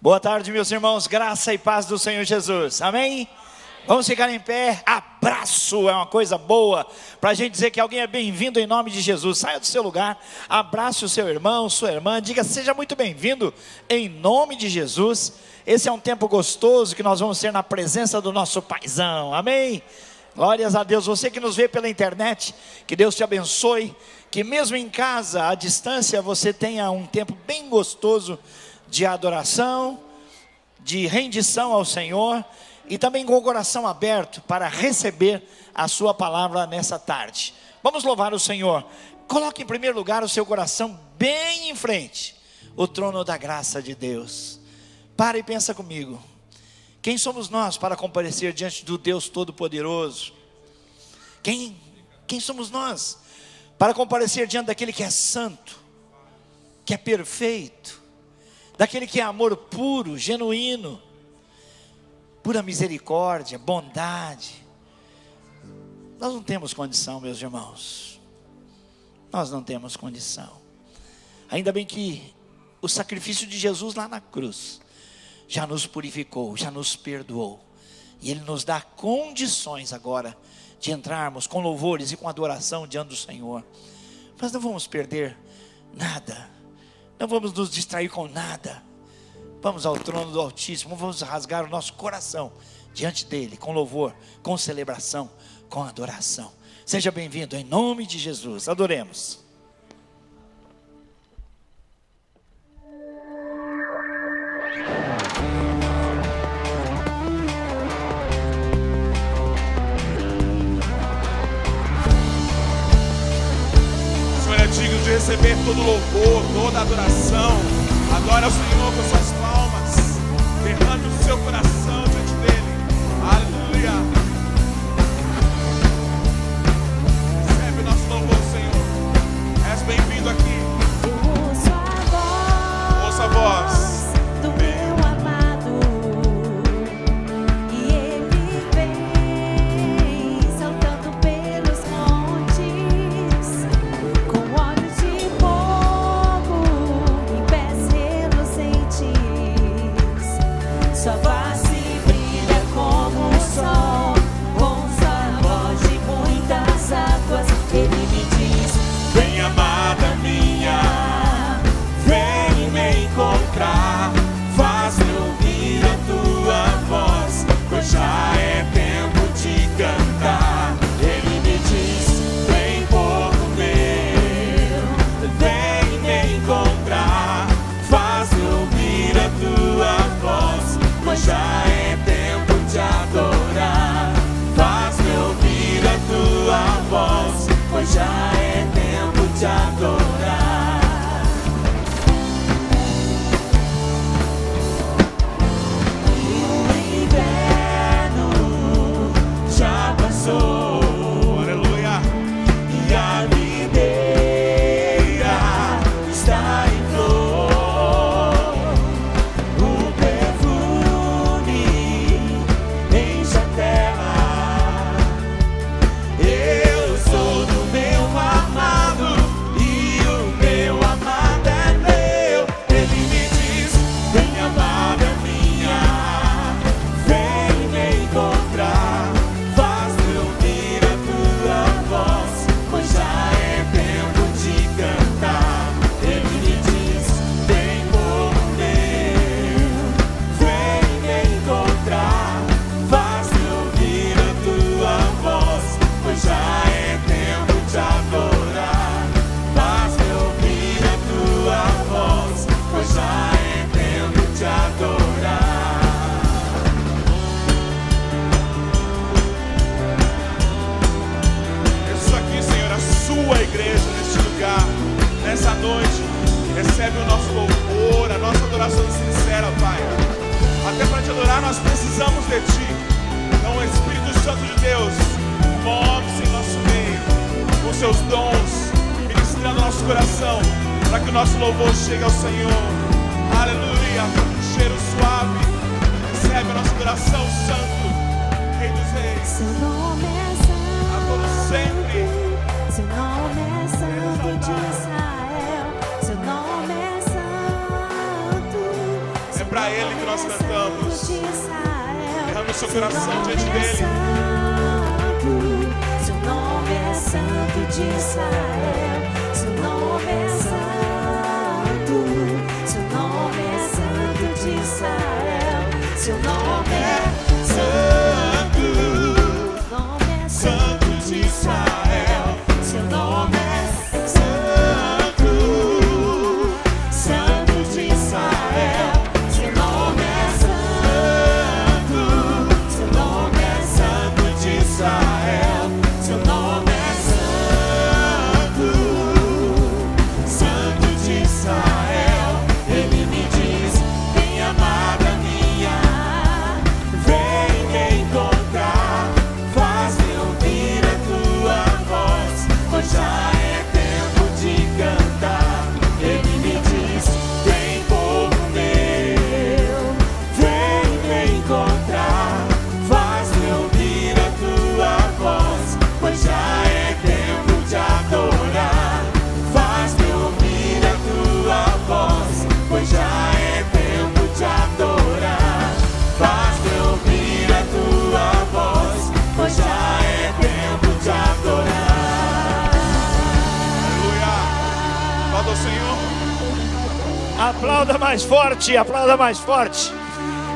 Boa tarde, meus irmãos, graça e paz do Senhor Jesus, amém? Vamos ficar em pé. Abraço é uma coisa boa para a gente dizer que alguém é bem-vindo em nome de Jesus. Saia do seu lugar, abrace o seu irmão, sua irmã, diga: seja muito bem-vindo em nome de Jesus. Esse é um tempo gostoso que nós vamos ter na presença do nosso paizão, amém? Glórias a Deus. Você que nos vê pela internet, que Deus te abençoe, que mesmo em casa, à distância, você tenha um tempo bem gostoso de adoração, de rendição ao Senhor, e também com o coração aberto para receber a sua palavra nessa tarde. Vamos louvar o Senhor. Coloque em primeiro lugar o seu coração bem em frente, o trono da graça de Deus. Para e pensa comigo: quem somos nós para comparecer diante do Deus Todo-Poderoso? Quem somos nós para comparecer diante daquele que é santo, que é perfeito, daquele que é amor puro, genuíno, pura misericórdia, bondade? Nós não temos condição, meus irmãos. Nós não temos condição. Ainda bem que o sacrifício de Jesus lá na cruz já nos purificou, já nos perdoou, e Ele nos dá condições agora de entrarmos com louvores e com adoração diante do Senhor. Mas não vamos perder nada, não vamos nos distrair com nada. Vamos ao trono do Altíssimo, vamos rasgar o nosso coração diante dEle, com louvor, com celebração, com adoração. Seja bem-vindo em nome de Jesus, adoremos. O Senhor é digno de receber todo louvor, toda adoração. Adore ao Senhor com suas palmas, derrame o seu coração diante dEle. Aleluia. Recebe o nosso louvor, Senhor. És bem-vindo aqui. Ouça a voz do meu amado, e Ele vem saltando pelos montes, com olhos de fogo, em pés reluzentes. Sua face brilha como o sol, com sua voz de muitas águas. Ele me diz: vem, amada minha, vem me encontrar, faz-me ouvir a tua voz, pois já é tempo de cantar. Ele me diz: vem, povo meu, vem me encontrar, faz-me ouvir a tua voz, pois já é tempo de adorar. Faz-me ouvir a tua voz, pois já é tempo de adorar. O inverno já passou, aleluia, e a videira está em flor. O perfume enche a terra. Eu sou do meu amado e o meu amado é meu. Ele me diz: vem, amada minha, vem me encontrar, faz-me ouvir a tua voz, pois já é tempo de cantar. Ele me diz: vem, povo meu, vem me encontrar, faz-me ouvir a tua voz, pois já é tempo de adorar. Faz-me ouvir a tua voz, pois já é tempo de adorar. Isso aqui, Senhor, a sua igreja neste lugar, nessa noite. Recebe o nosso louvor, a nossa adoração sincera, Pai. Até para te adorar nós precisamos de Ti. Então, o Espírito Santo de Deus, move-se em nosso meio, com seus dons, ministrando nosso coração, para que o nosso louvor chegue ao Senhor. Aleluia, um cheiro suave. Recebe a nossa adoração, Santo, Rei dos Reis. seu nome é A todos santo, sempre. seu nome é santo de Israel, seu nome é santo. É para Ele nós cantamos. Santo de Israel. Derrame o seu coração diante Seu dele. nome é Santo de Israel. Seu nome é santo. Seu nome é Santo de Israel. Seu nome é Santo, Santo de Israel. Seu nome é Santo, Santo de Israel. Seu nome é Santo, Seu nome é Santo de Israel. Seu nome é Santo, Santo de Israel. Ele me diz: vem, amada minha, vem me encontrar, faz-me ouvir a tua voz, pois já é tempo de cantar. Ele me diz: vem, povo meu, vem me encontrar, faz-me ouvir a tua voz, pois já é tempo de adorar. Faz-me ouvir a tua voz, pois já é tempo de adorar. Faz-me ouvir a tua voz, pois já é tempo de adorar. Aleluia! Aplauda o Senhor. Aplauda mais forte, aplauda mais forte.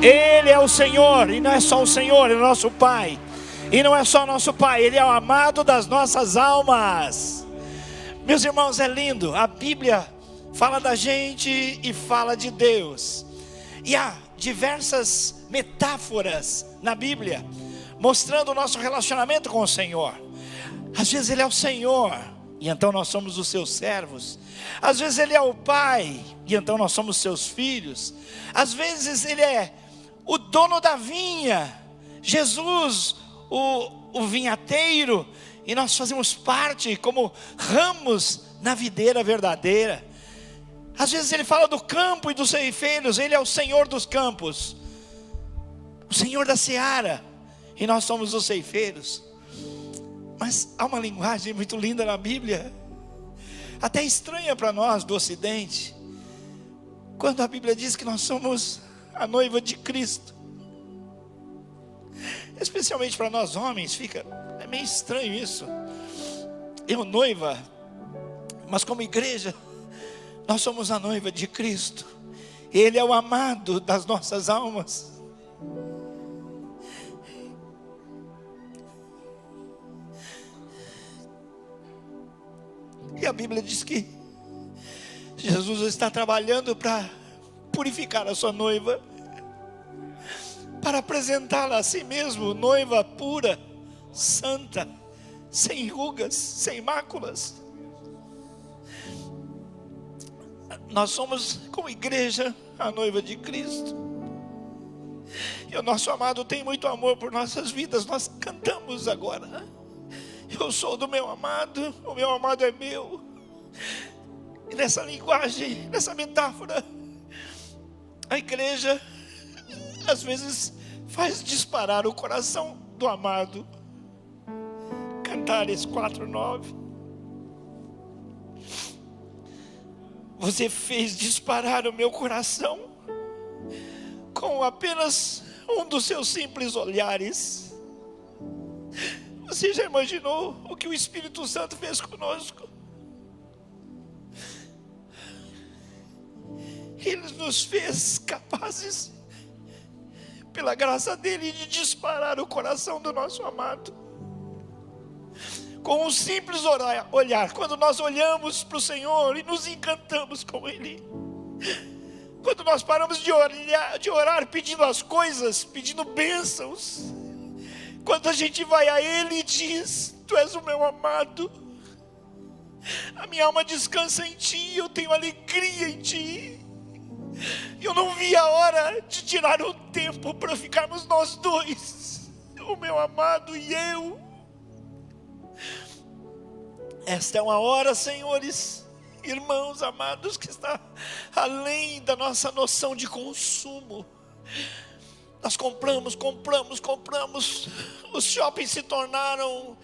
Ele é o Senhor, e não é só o Senhor, Ele é o nosso Pai. E não é só nosso Pai, Ele é o amado das nossas almas. Meus irmãos, é lindo. A Bíblia fala da gente e fala de Deus. E há diversas metáforas na Bíblia mostrando o nosso relacionamento com o Senhor. Às vezes Ele é o Senhor, e então nós somos os seus servos. Às vezes Ele é o Pai, e então nós somos seus filhos. Às vezes Ele é o dono da vinha, Jesus, o vinhateiro, e nós fazemos parte como ramos na videira verdadeira. Às vezes Ele fala do campo e dos ceifeiros. Ele é o Senhor dos campos, o Senhor da seara, e nós somos os ceifeiros. Mas há uma linguagem muito linda na Bíblia, até estranha para nós do Ocidente, quando a Bíblia diz que nós somos a noiva de Cristo. Especialmente para nós homens, é meio estranho isso. Eu noiva, mas como igreja, nós somos a noiva de Cristo. Ele é o amado das nossas almas. E a Bíblia diz que Jesus está trabalhando para purificar a sua noiva, para apresentá-la a si mesmo, noiva pura, santa, sem rugas, sem máculas. Nós somos, como igreja, a noiva de Cristo. E o nosso amado tem muito amor por nossas vidas. Nós cantamos agora: eu sou do meu amado, o meu amado é meu. E nessa linguagem, nessa metáfora, a igreja às vezes faz disparar o coração do amado. Cantares 4:9. Você fez disparar o meu coração com apenas um dos seus simples olhares. Você já imaginou o que o Espírito Santo fez conosco? Ele nos fez capazes, pela graça dele, de disparar o coração do nosso amado com um simples olhar. Quando nós olhamos para o Senhor e nos encantamos com Ele, quando nós paramos de orar pedindo as coisas, pedindo bênçãos, quando a gente vai a Ele e diz: Tu és o meu amado, a minha alma descansa em Ti, eu tenho alegria em Ti. Eu não vi a hora de tirar um tempo para ficarmos nós dois, o meu amado e eu. Esta é uma hora, senhores, irmãos amados, que está além da nossa noção de consumo. Nós compramos. Os shoppings se tornaram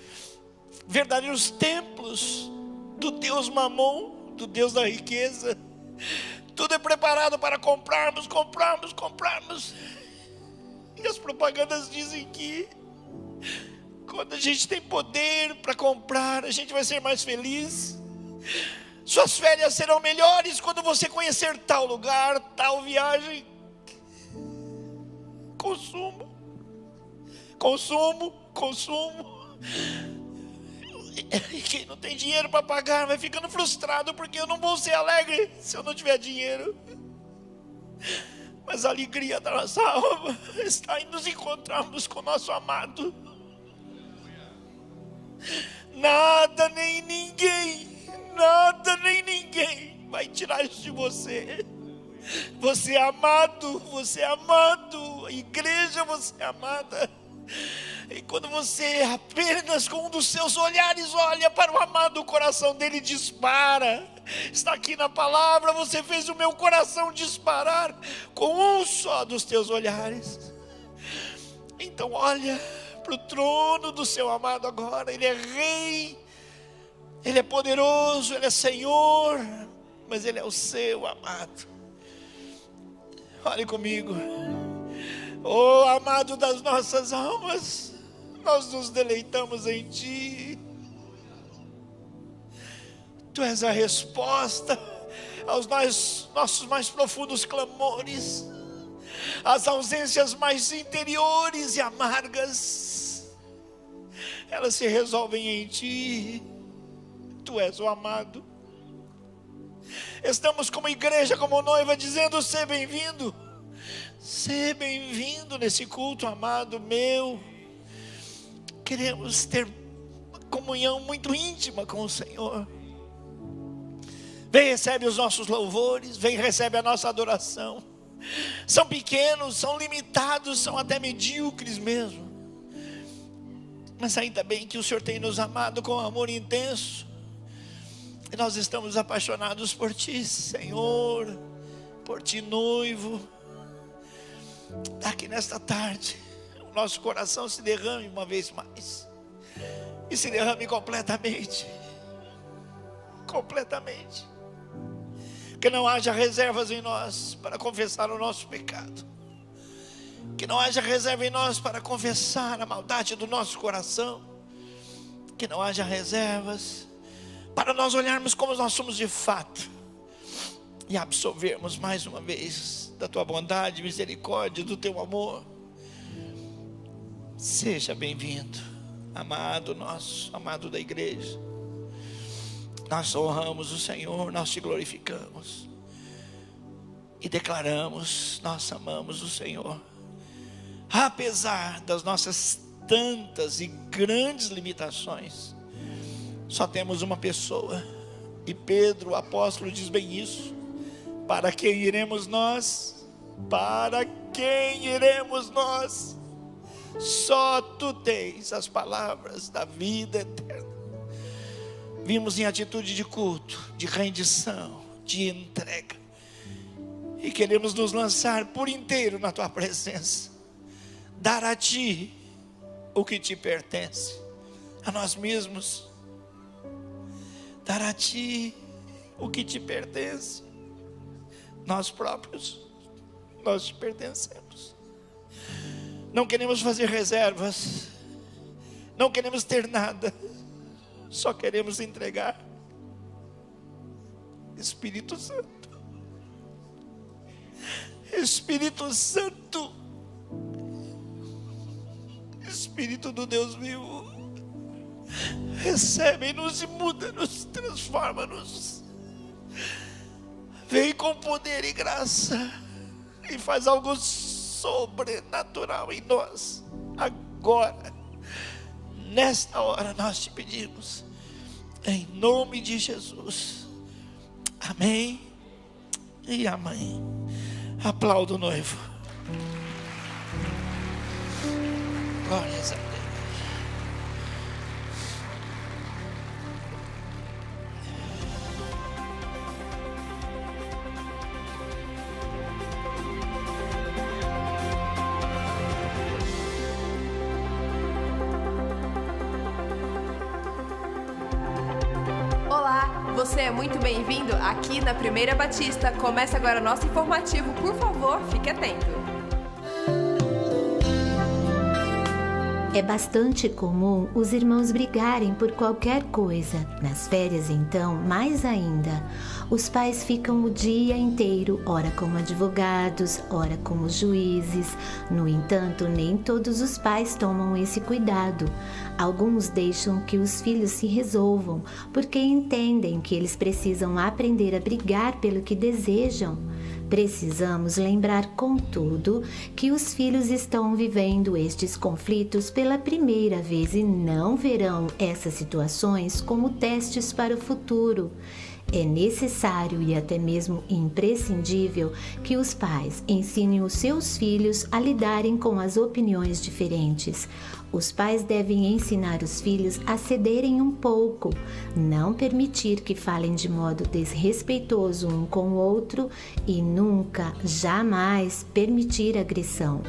verdadeiros templos do Deus Mamon, do Deus da riqueza, Tudo é preparado para comprarmos. E as propagandas dizem que quando a gente tem poder para comprar, a gente vai ser mais feliz. Suas férias serão melhores quando você conhecer tal lugar, tal viagem. Consumo. E quem não tem dinheiro para pagar vai ficando frustrado, porque eu não vou ser alegre se eu não tiver dinheiro. Mas a alegria da nossa alma está em nos encontrarmos com o nosso amado. Nada nem ninguém vai tirar isso de você. Você é amado. A igreja, você é amada. E quando você apenas com um dos seus olhares olha para o amado, o coração dele dispara. Está aqui na palavra: você fez o meu coração disparar com um só dos teus olhares. Então olha para o trono do seu amado agora. Ele é rei, ele é poderoso, ele é Senhor, mas ele é o seu amado. Olhe comigo. Oh, amado das nossas almas, nós nos deleitamos em Ti. Tu és a resposta aos nossos mais profundos clamores, às ausências mais interiores e amargas. Elas se resolvem em Ti. Tu és o amado. Estamos como igreja, como noiva, dizendo: seja bem-vindo. Seja bem-vindo nesse culto, amado meu. Queremos ter uma comunhão muito íntima com o Senhor. Vem, recebe os nossos louvores. Vem, recebe a nossa adoração. São pequenos, são limitados, são até medíocres mesmo. Mas ainda bem que o Senhor tem nos amado com amor intenso. E nós estamos apaixonados por Ti, Senhor. Por Ti, noivo. Aqui nesta tarde, o nosso coração se derrame uma vez mais. E se derrame completamente. Que não haja reservas em nós para confessar o nosso pecado. Que não haja reserva em nós para confessar a maldade do nosso coração. Que não haja reservas para nós olharmos como nós somos de fato e absolvermos mais uma vez da Tua bondade, misericórdia, do Teu amor. Seja bem-vindo, amado nosso, amado da igreja. Nós honramos o Senhor, nós Te glorificamos e declaramos: nós amamos o Senhor, apesar das nossas tantas e grandes limitações. Só temos uma pessoa, e Pedro, o apóstolo, diz bem isso: para quem iremos nós? Para quem iremos nós? Só Tu tens as palavras da vida eterna. Vimos em atitude de culto, de rendição, de entrega, e queremos nos lançar por inteiro na Tua presença. Dar a Ti o que Te pertence, a nós mesmos. Dar a Ti o que Te pertence. Nós próprios, nós Te pertencemos. Não queremos fazer reservas, não queremos ter nada, só queremos entregar. Espírito Santo, Espírito Santo, Espírito do Deus vivo, recebe-nos e muda-nos, transforma-nos. Vem com poder e graça e faz algo sobrenatural em nós. Agora, nesta hora, nós Te pedimos, em nome de Jesus. Amém e amém. Aplauda o noivo. Glórias a Deus. você é muito bem-vindo aqui na Primeira Batista. Começa agora o nosso informativo. Por favor, fique atento. É bastante comum os irmãos brigarem por qualquer coisa. Nas férias, então, mais ainda. Os pais ficam o dia inteiro, ora como advogados, ora como juízes. No entanto, nem todos os pais tomam esse cuidado. Alguns deixam que os filhos se resolvam, porque entendem que eles precisam aprender a brigar pelo que desejam. Precisamos lembrar, contudo, que os filhos estão vivendo estes conflitos pela primeira vez e não verão essas situações como testes para o futuro. É necessário e até mesmo imprescindível que os pais ensinem os seus filhos a lidarem com as opiniões diferentes. Os pais devem ensinar os filhos a cederem um pouco, não permitir que falem de modo desrespeitoso um com o outro e nunca, jamais permitir agressão.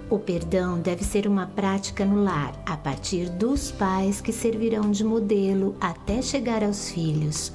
O perdão deve ser uma prática no lar, a partir dos pais que servirão de modelo até chegar aos filhos.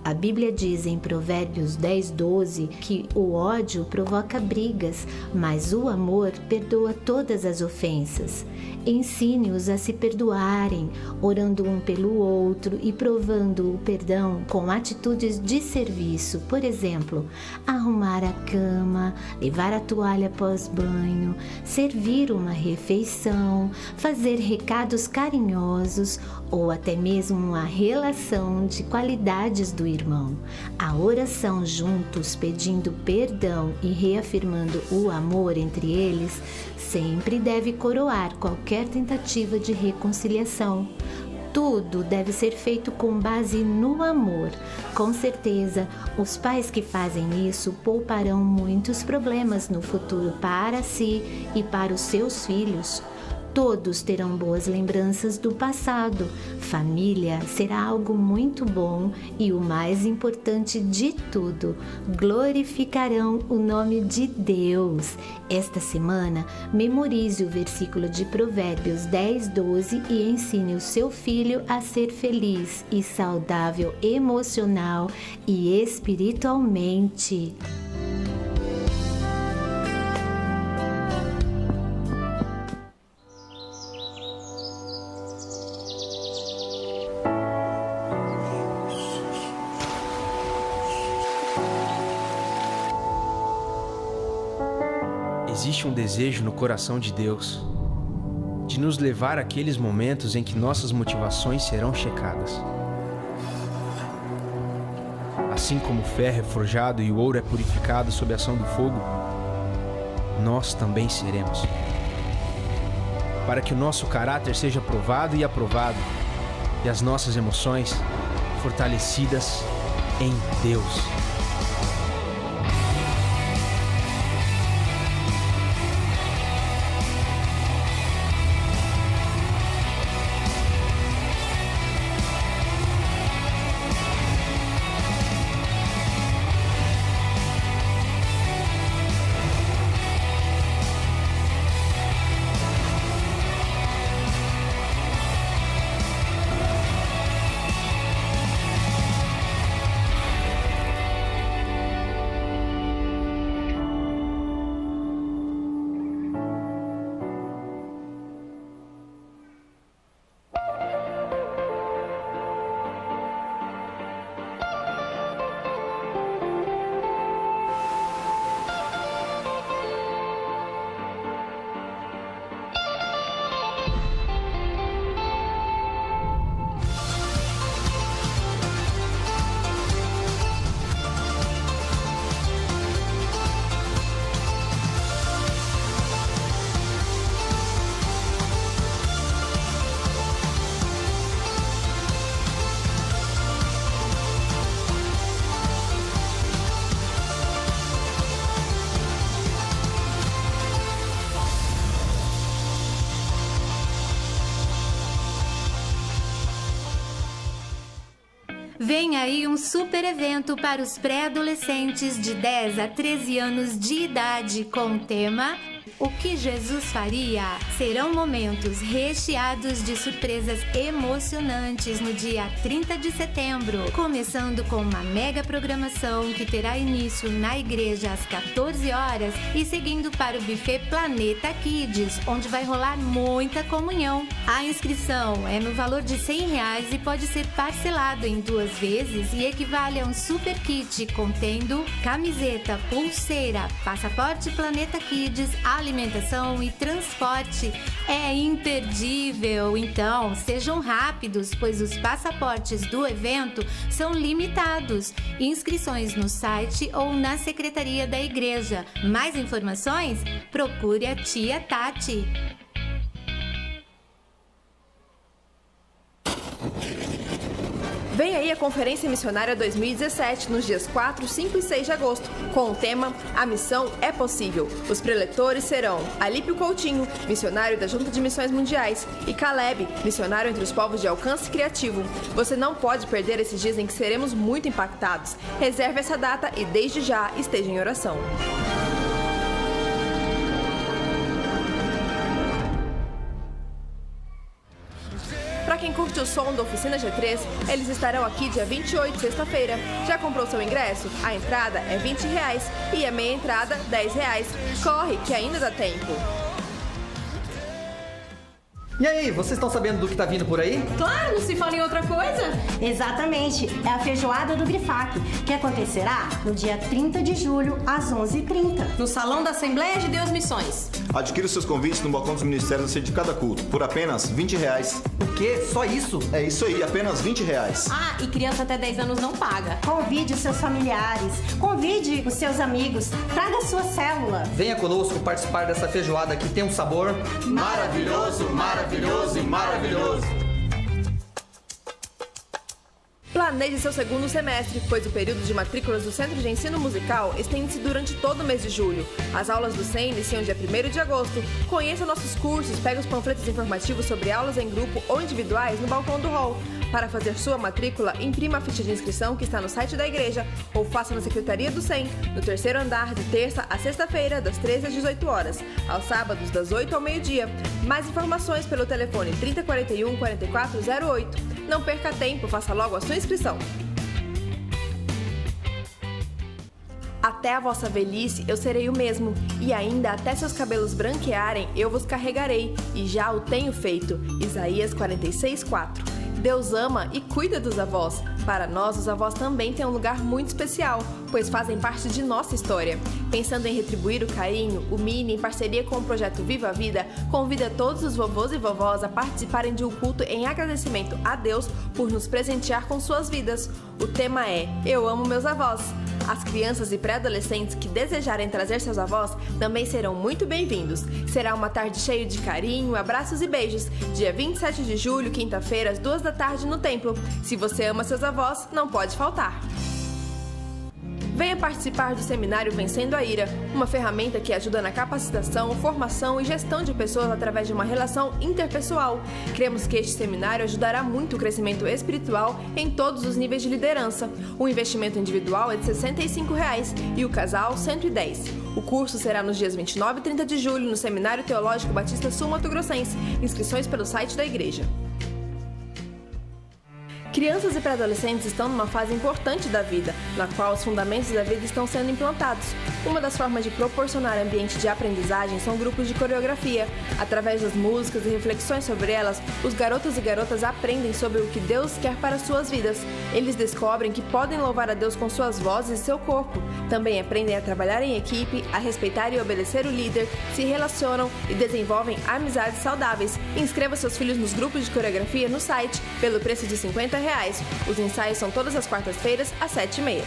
A Bíblia diz em Provérbios 10:12 que o ódio provoca brigas, mas o amor perdoa todas as ofensas. Ensine-os a se perdoarem, orando um pelo outro e provando o perdão com atitudes de serviço. Por exemplo, arrumar a cama, levar a toalha após banho, servir uma refeição, fazer recados carinhosos ou até mesmo uma relação de qualidades do irmão. A oração juntos, pedindo perdão e reafirmando o amor entre eles, sempre deve coroar qualquer tentativa de reconciliação. Tudo deve ser feito com base no amor. Com certeza, os pais que fazem isso pouparão muitos problemas no futuro para si e para os seus filhos. Todos terão boas lembranças do passado. Família será algo muito bom e o mais importante de tudo, glorificarão o nome de Deus. Esta semana, memorize o versículo de Provérbios 10:12 e ensine o seu filho a ser feliz e saudável emocional e espiritualmente. Existe um desejo no coração de Deus de nos levar àqueles momentos em que nossas motivações serão checadas. Assim como o ferro é forjado e o ouro é purificado sob a ação do fogo, nós também seremos. Para que o nosso caráter seja provado e aprovado e as nossas emoções fortalecidas em Deus. Vem aí um super evento para os pré-adolescentes de 10 a 13 anos de idade com o tema o que Jesus faria? Serão momentos recheados de surpresas emocionantes no dia 30 de setembro, começando com uma mega programação que terá início na igreja às 14 horas e seguindo para o buffet Planeta Kids, onde vai rolar muita comunhão. A inscrição é no valor de R$100 e pode ser parcelado em 2 vezes e equivale a um super kit contendo camiseta, pulseira, passaporte Planeta Kids, alimentação e transporte. É imperdível, então sejam rápidos, pois os passaportes do evento são limitados. Inscrições no site ou na secretaria da igreja. Mais informações? Procure a tia Tati. Vem aí a Conferência Missionária 2017, nos dias 4, 5 e 6 de agosto, com o tema A Missão é Possível. Os preletores serão Alípio Coutinho, missionário da Junta de Missões Mundiais, e Caleb, missionário entre os povos de alcance criativo. Você não pode perder esses dias em que seremos muito impactados. Reserve essa data e desde já esteja em oração. Para quem curte o som da Oficina G3, eles estarão aqui dia 28, sexta-feira. Já comprou seu ingresso? A entrada é R$20 e a meia entrada R$10. Corre, que ainda dá tempo. E aí, vocês estão sabendo do que tá vindo por aí? Claro, não se fala em outra coisa. Exatamente, é a feijoada do Grifac, que acontecerá no dia 30 de julho, às 11h30. No Salão da Assembleia de Deus Missões. Adquira os seus convites no balcão dos ministérios no centro de cada culto, por apenas R$20. O quê? Só isso? É isso aí, apenas R$20. Ah, e criança até 10 anos não paga. Convide os seus familiares, convide os seus amigos, traga a sua célula. Venha conosco participar dessa feijoada que tem um sabor Maravilhoso, maravilhoso e maravilhoso. Planeje seu segundo semestre, pois o período de matrículas do Centro de Ensino Musical estende-se durante todo o mês de julho. As aulas do SEM iniciam dia 1º de agosto. Conheça nossos cursos, pegue os panfletos informativos sobre aulas em grupo ou individuais no balcão do hall. Para fazer sua matrícula, imprima a ficha de inscrição que está no site da igreja ou faça na Secretaria do SEM, no 3º andar, de terça a sexta-feira, das 13 às 18 horas, aos sábados, das 8 ao meio-dia. Mais informações pelo telefone 3041 4408. Não perca tempo, faça logo a sua inscrição. Até a vossa velhice eu serei o mesmo, e ainda até seus cabelos branquearem eu vos carregarei, e já o tenho feito. Isaías 46:4. Deus ama e cuida dos avós. Para nós, os avós também têm um lugar muito especial, pois fazem parte de nossa história. Pensando em retribuir o carinho, o Mini, em parceria com o projeto Viva a Vida, convida todos os vovôs e vovós a participarem de um culto em agradecimento a Deus por nos presentear com suas vidas. O tema é Eu Amo Meus Avós. As crianças e pré-adolescentes que desejarem trazer seus avós também serão muito bem-vindos. Será uma tarde cheia de carinho, abraços e beijos. Dia 27 de julho, quinta-feira, às 2 da tarde no templo. Se você ama seus avós, não pode faltar. Venha participar do seminário Vencendo a Ira, uma ferramenta que ajuda na capacitação, formação e gestão de pessoas através de uma relação interpessoal. Cremos que este seminário ajudará muito o crescimento espiritual em todos os níveis de liderança. O investimento individual é de R$ 65 e o casal R$ 110. O curso será nos dias 29 e 30 de julho no Seminário Teológico Batista Sul Mato Grossense. Inscrições pelo site da igreja. Crianças e pré-adolescentes estão numa fase importante da vida, na qual os fundamentos da vida estão sendo implantados. Uma das formas de proporcionar ambiente de aprendizagem são grupos de coreografia. Através das músicas e reflexões sobre elas, os garotos e garotas aprendem sobre o que Deus quer para suas vidas. Eles descobrem que podem louvar a Deus com suas vozes e seu corpo. Também aprendem a trabalhar em equipe, a respeitar e obedecer o líder, se relacionam e desenvolvem amizades saudáveis. Inscreva seus filhos nos grupos de coreografia no site, pelo preço de R$ 50. Os ensaios são todas as quartas-feiras, às 7h30.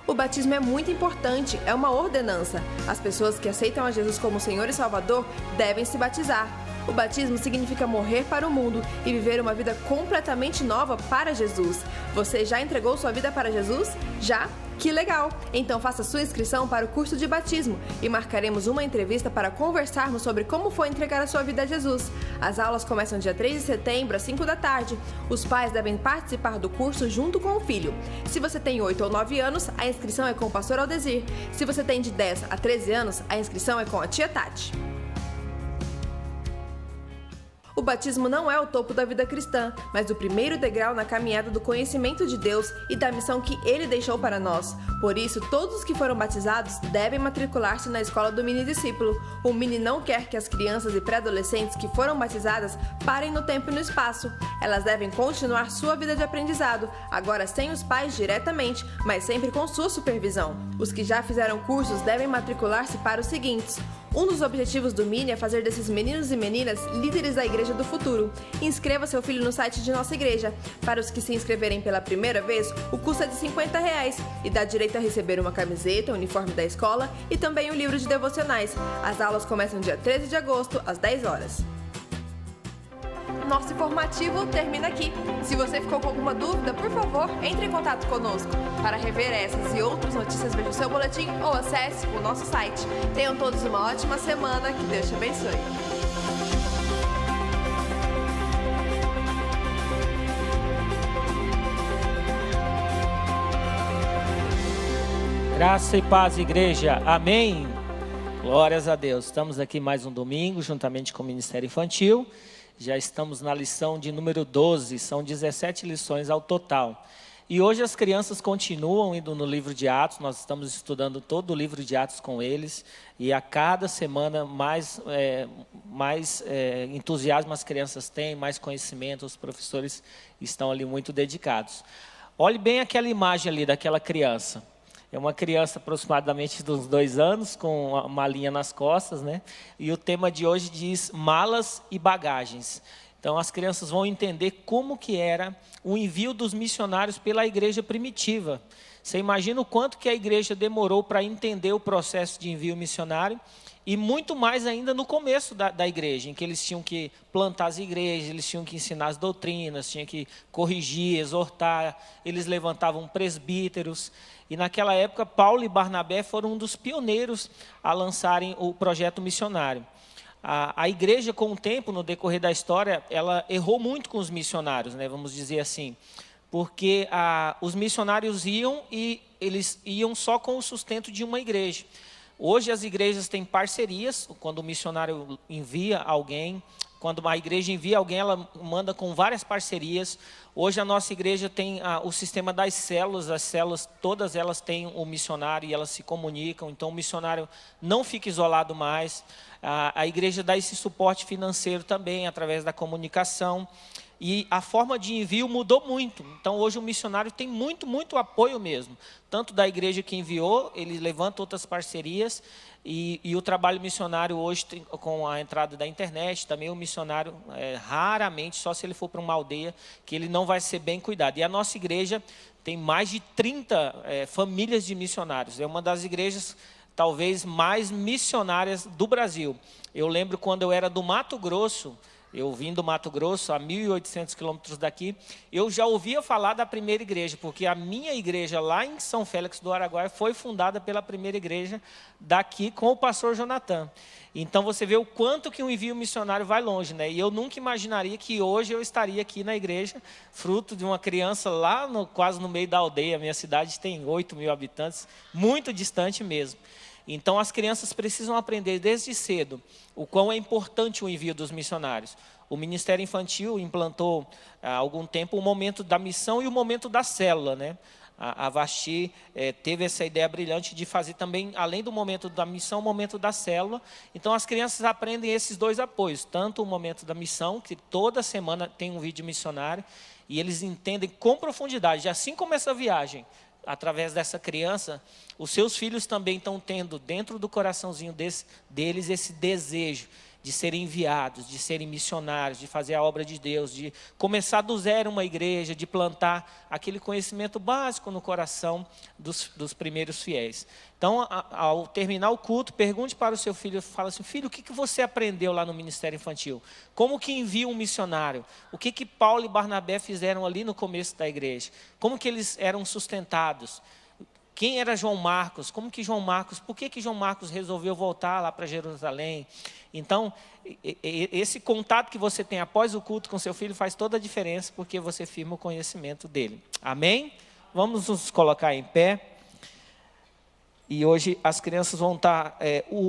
O batismo é muito importante, é uma ordenança. As pessoas que aceitam a Jesus como Senhor e Salvador devem se batizar. O batismo significa morrer para o mundo e viver uma vida completamente nova para Jesus. Você já entregou sua vida para Jesus? Já? Que legal! Então faça sua inscrição para o curso de batismo e marcaremos uma entrevista para conversarmos sobre como foi entregar a sua vida a Jesus. As aulas começam dia 3 de setembro às 5 da tarde. Os pais devem participar do curso junto com o filho. Se você tem 8 ou 9 anos, a inscrição é com o pastor Aldesir. Se você tem de 10 a 13 anos, a inscrição é com a tia Tati. O batismo não é o topo da vida cristã, mas o primeiro degrau na caminhada do conhecimento de Deus e da missão que Ele deixou para nós. Por isso, todos os que foram batizados devem matricular-se na escola do Mini Discípulo. O Mini não quer que as crianças e pré-adolescentes que foram batizadas parem no tempo e no espaço. Elas devem continuar sua vida de aprendizado, agora sem os pais diretamente, mas sempre com sua supervisão. Os que já fizeram cursos devem matricular-se para os seguintes. Um dos objetivos do Mini é fazer desses meninos e meninas líderes da igreja do futuro. Inscreva seu filho no site de nossa igreja. Para os que se inscreverem pela primeira vez, o custo é de R$50 e dá direito a receber uma camiseta, o uniforme da escola e também um livro de devocionais. As aulas começam dia 13 de agosto, às 10 horas. Nosso informativo termina aqui. Se você ficou com alguma dúvida, por favor, entre em contato conosco. Para rever essas e outras notícias, veja o seu boletim ou acesse o nosso site. Tenham todos uma ótima semana, que Deus te abençoe. Graça e paz, igreja. Amém. Glórias a Deus. Estamos aqui mais um domingo, juntamente com o Ministério Infantil. Já estamos na lição de número 12, são 17 lições ao total. E hoje as crianças continuam indo no livro de Atos, nós estamos estudando todo o livro de Atos com eles. E a cada semana mais entusiasmo as crianças têm, mais conhecimento, os professores estão ali muito dedicados. Olhe bem aquela imagem ali daquela criança. É uma criança aproximadamente de uns 2 anos, com uma malinha nas costas, né? E o tema de hoje diz malas e bagagens. Então as crianças vão entender como que era o envio dos missionários pela igreja primitiva. Você imagina o quanto que a igreja demorou para entender o processo de envio missionário e muito mais ainda no começo da igreja, em que eles tinham que plantar as igrejas, eles tinham que ensinar as doutrinas, tinham que corrigir, exortar, eles levantavam presbíteros. E naquela época, Paulo e Barnabé foram um dos pioneiros a lançarem o projeto missionário. A igreja, com o tempo, no decorrer da história, ela errou muito com os missionários, né, vamos dizer assim, porque os missionários iam e eles iam só com o sustento de uma igreja. Hoje as igrejas têm parcerias, quando o missionário envia alguém, quando a igreja envia alguém, ela manda com várias parcerias. Hoje a nossa igreja tem o sistema das células, as células, todas elas têm um missionário e elas se comunicam, então o missionário não fica isolado mais. A igreja dá esse suporte financeiro também, através da comunicação. E a forma de envio mudou muito. Então, hoje o missionário tem muito apoio mesmo. Tanto da igreja que enviou, ele levanta outras parcerias. E o trabalho missionário hoje, com a entrada da internet, também o missionário, raramente, só se ele for para uma aldeia, que ele não vai ser bem cuidado. E a nossa igreja tem mais de 30 famílias de missionários. É uma das igrejas, talvez, mais missionárias do Brasil. Eu lembro quando eu era do Mato Grosso. Eu vim do Mato Grosso, a 1.800 quilômetros daqui, eu já ouvia falar da primeira igreja, porque a minha igreja lá em São Félix do Araguaia foi fundada pela primeira igreja daqui com o pastor Jonathan. Então você vê o quanto que um envio missionário vai longe, né? E eu nunca imaginaria que hoje eu estaria aqui na igreja, fruto de uma criança lá quase no meio da aldeia. A minha cidade tem 8.000 habitantes, muito distante mesmo. Então as crianças precisam aprender desde cedo o quão é importante o envio dos missionários. O Ministério Infantil implantou há algum tempo o momento da missão e o momento da célula, né? A Vasti teve essa ideia brilhante de fazer também, além do momento da missão, o momento da célula. Então as crianças aprendem esses dois apoios, tanto o momento da missão, que toda semana tem um vídeo missionário, e eles entendem com profundidade, assim como essa viagem, através dessa criança, os seus filhos também estão tendo dentro do coraçãozinho deles esse desejo de serem enviados, de serem missionários, de fazer a obra de Deus, de começar do zero uma igreja, de plantar aquele conhecimento básico no coração dos primeiros fiéis. Então, ao terminar o culto, pergunte para o seu filho, fala assim: filho, o que você aprendeu lá no Ministério Infantil? Como que envia um missionário? O que Paulo e Barnabé fizeram ali no começo da igreja? Como que eles eram sustentados? Quem era João Marcos? Como que João Marcos, por que João Marcos resolveu voltar lá para Jerusalém? Então, esse contato que você tem após o culto com seu filho faz toda a diferença, porque você firma o conhecimento dele. Amém? Vamos nos colocar em pé. E hoje as crianças vão estar,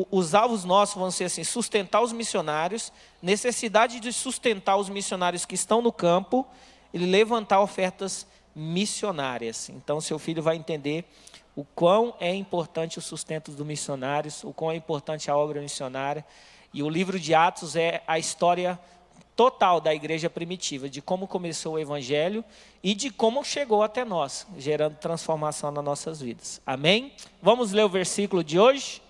os alvos nossos vão ser assim: sustentar os missionários, necessidade de sustentar os missionários que estão no campo e levantar ofertas missionárias. Então, seu filho vai entender o quão é importante o sustento dos missionários, o quão é importante a obra missionária. E o livro de Atos é a história total da igreja primitiva, de como começou o evangelho e de como chegou até nós, gerando transformação nas nossas vidas. Amém? Vamos ler o versículo de hoje?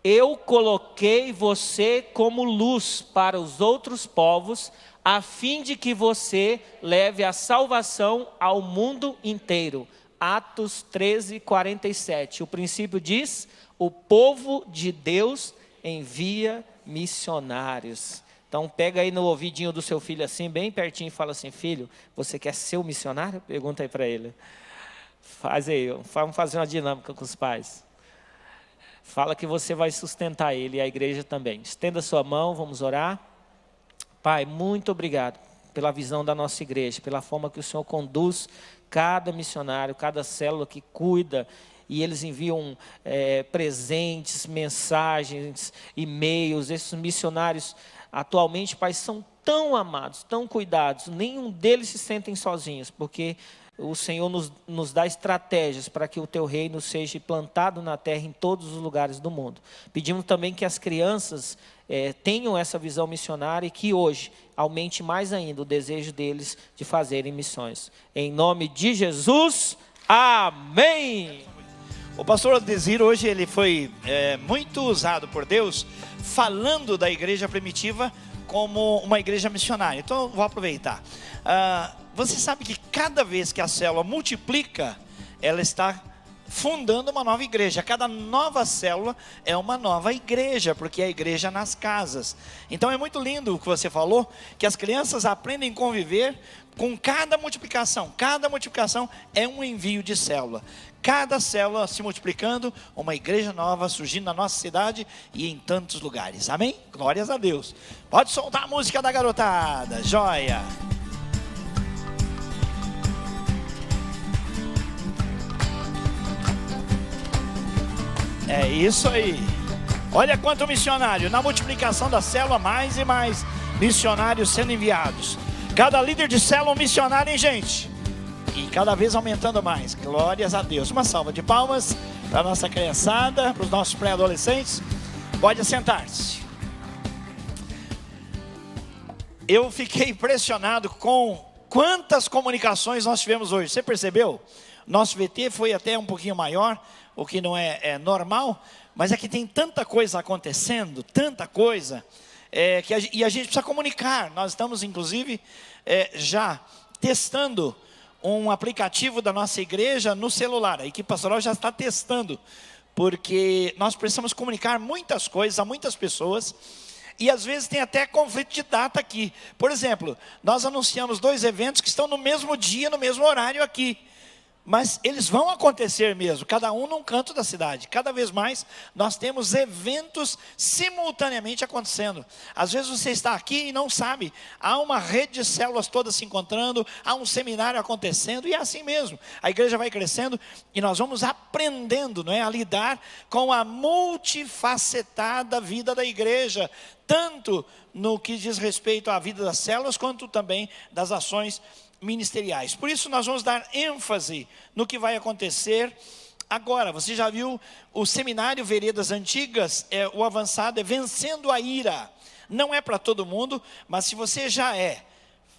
Eu coloquei você como luz para os outros povos, a fim de que você leve a salvação ao mundo inteiro. Atos 13, 47. O princípio diz: o povo de Deus envia missionários. Então pega aí no ouvidinho do seu filho assim, bem pertinho, e fala assim: filho, você quer ser um missionário? Pergunta aí para ele. Faz aí, vamos fazer uma dinâmica com os pais. Fala que você vai sustentar ele e a igreja também. Estenda sua mão, vamos orar. Pai, muito obrigado pela visão da nossa igreja, pela forma que o Senhor conduz cada missionário, cada célula que cuida, e eles enviam presentes, mensagens, e-mails. Esses missionários atualmente, Pai, são tão amados, tão cuidados, nenhum deles se sentem sozinhos, porque o Senhor nos dá estratégias para que o Teu reino seja plantado na terra em todos os lugares do mundo. Pedimos também que as crianças tenham essa visão missionária e que hoje aumente mais ainda o desejo deles de fazerem missões. Em nome de Jesus, amém! O pastor Adesir hoje ele foi muito usado por Deus, falando da igreja primitiva como uma igreja missionária. Então eu vou aproveitar. Você sabe que cada vez que a célula multiplica, ela está fundando uma nova igreja. Cada nova célula é uma nova igreja, porque é a igreja nas casas. Então é muito lindo o que você falou, que as crianças aprendem a conviver com cada multiplicação. Cada multiplicação é um envio de célula. Cada célula se multiplicando, uma igreja nova surgindo na nossa cidade e em tantos lugares. Amém? Glórias a Deus. Pode soltar a música da garotada. Joia! É isso aí. Olha quanto missionário. Na multiplicação da célula, mais e mais missionários sendo enviados. Cada líder de célula um missionário, hein, gente? E cada vez aumentando mais. Glórias a Deus. Uma salva de palmas para a nossa criançada, para os nossos pré-adolescentes. Pode assentar-se. Eu fiquei impressionado com quantas comunicações nós tivemos hoje. Você percebeu? Nosso VT foi até um pouquinho maior, o que não é normal, mas é que tem tanta coisa acontecendo, tanta coisa, e a gente precisa comunicar. Nós estamos, inclusive, já testando um aplicativo da nossa igreja no celular. A equipe pastoral já está testando, porque nós precisamos comunicar muitas coisas a muitas pessoas, e às vezes tem até conflito de data aqui. Por exemplo, nós anunciamos 2 eventos que estão no mesmo dia, no mesmo horário aqui. Mas eles vão acontecer mesmo, cada um num canto da cidade. Cada vez mais nós temos eventos simultaneamente acontecendo. Às vezes você está aqui e não sabe. Há uma rede de células todas se encontrando, há um seminário acontecendo, e é assim mesmo. A igreja vai crescendo e nós vamos aprendendo, não é, a lidar com a multifacetada vida da igreja. Tanto no que diz respeito à vida das células, quanto também das ações ministeriais. Por isso nós vamos dar ênfase no que vai acontecer agora. Você já viu o seminário Veredas Antigas, o avançado é Vencendo a Ira. Não é para todo mundo, mas se você já é,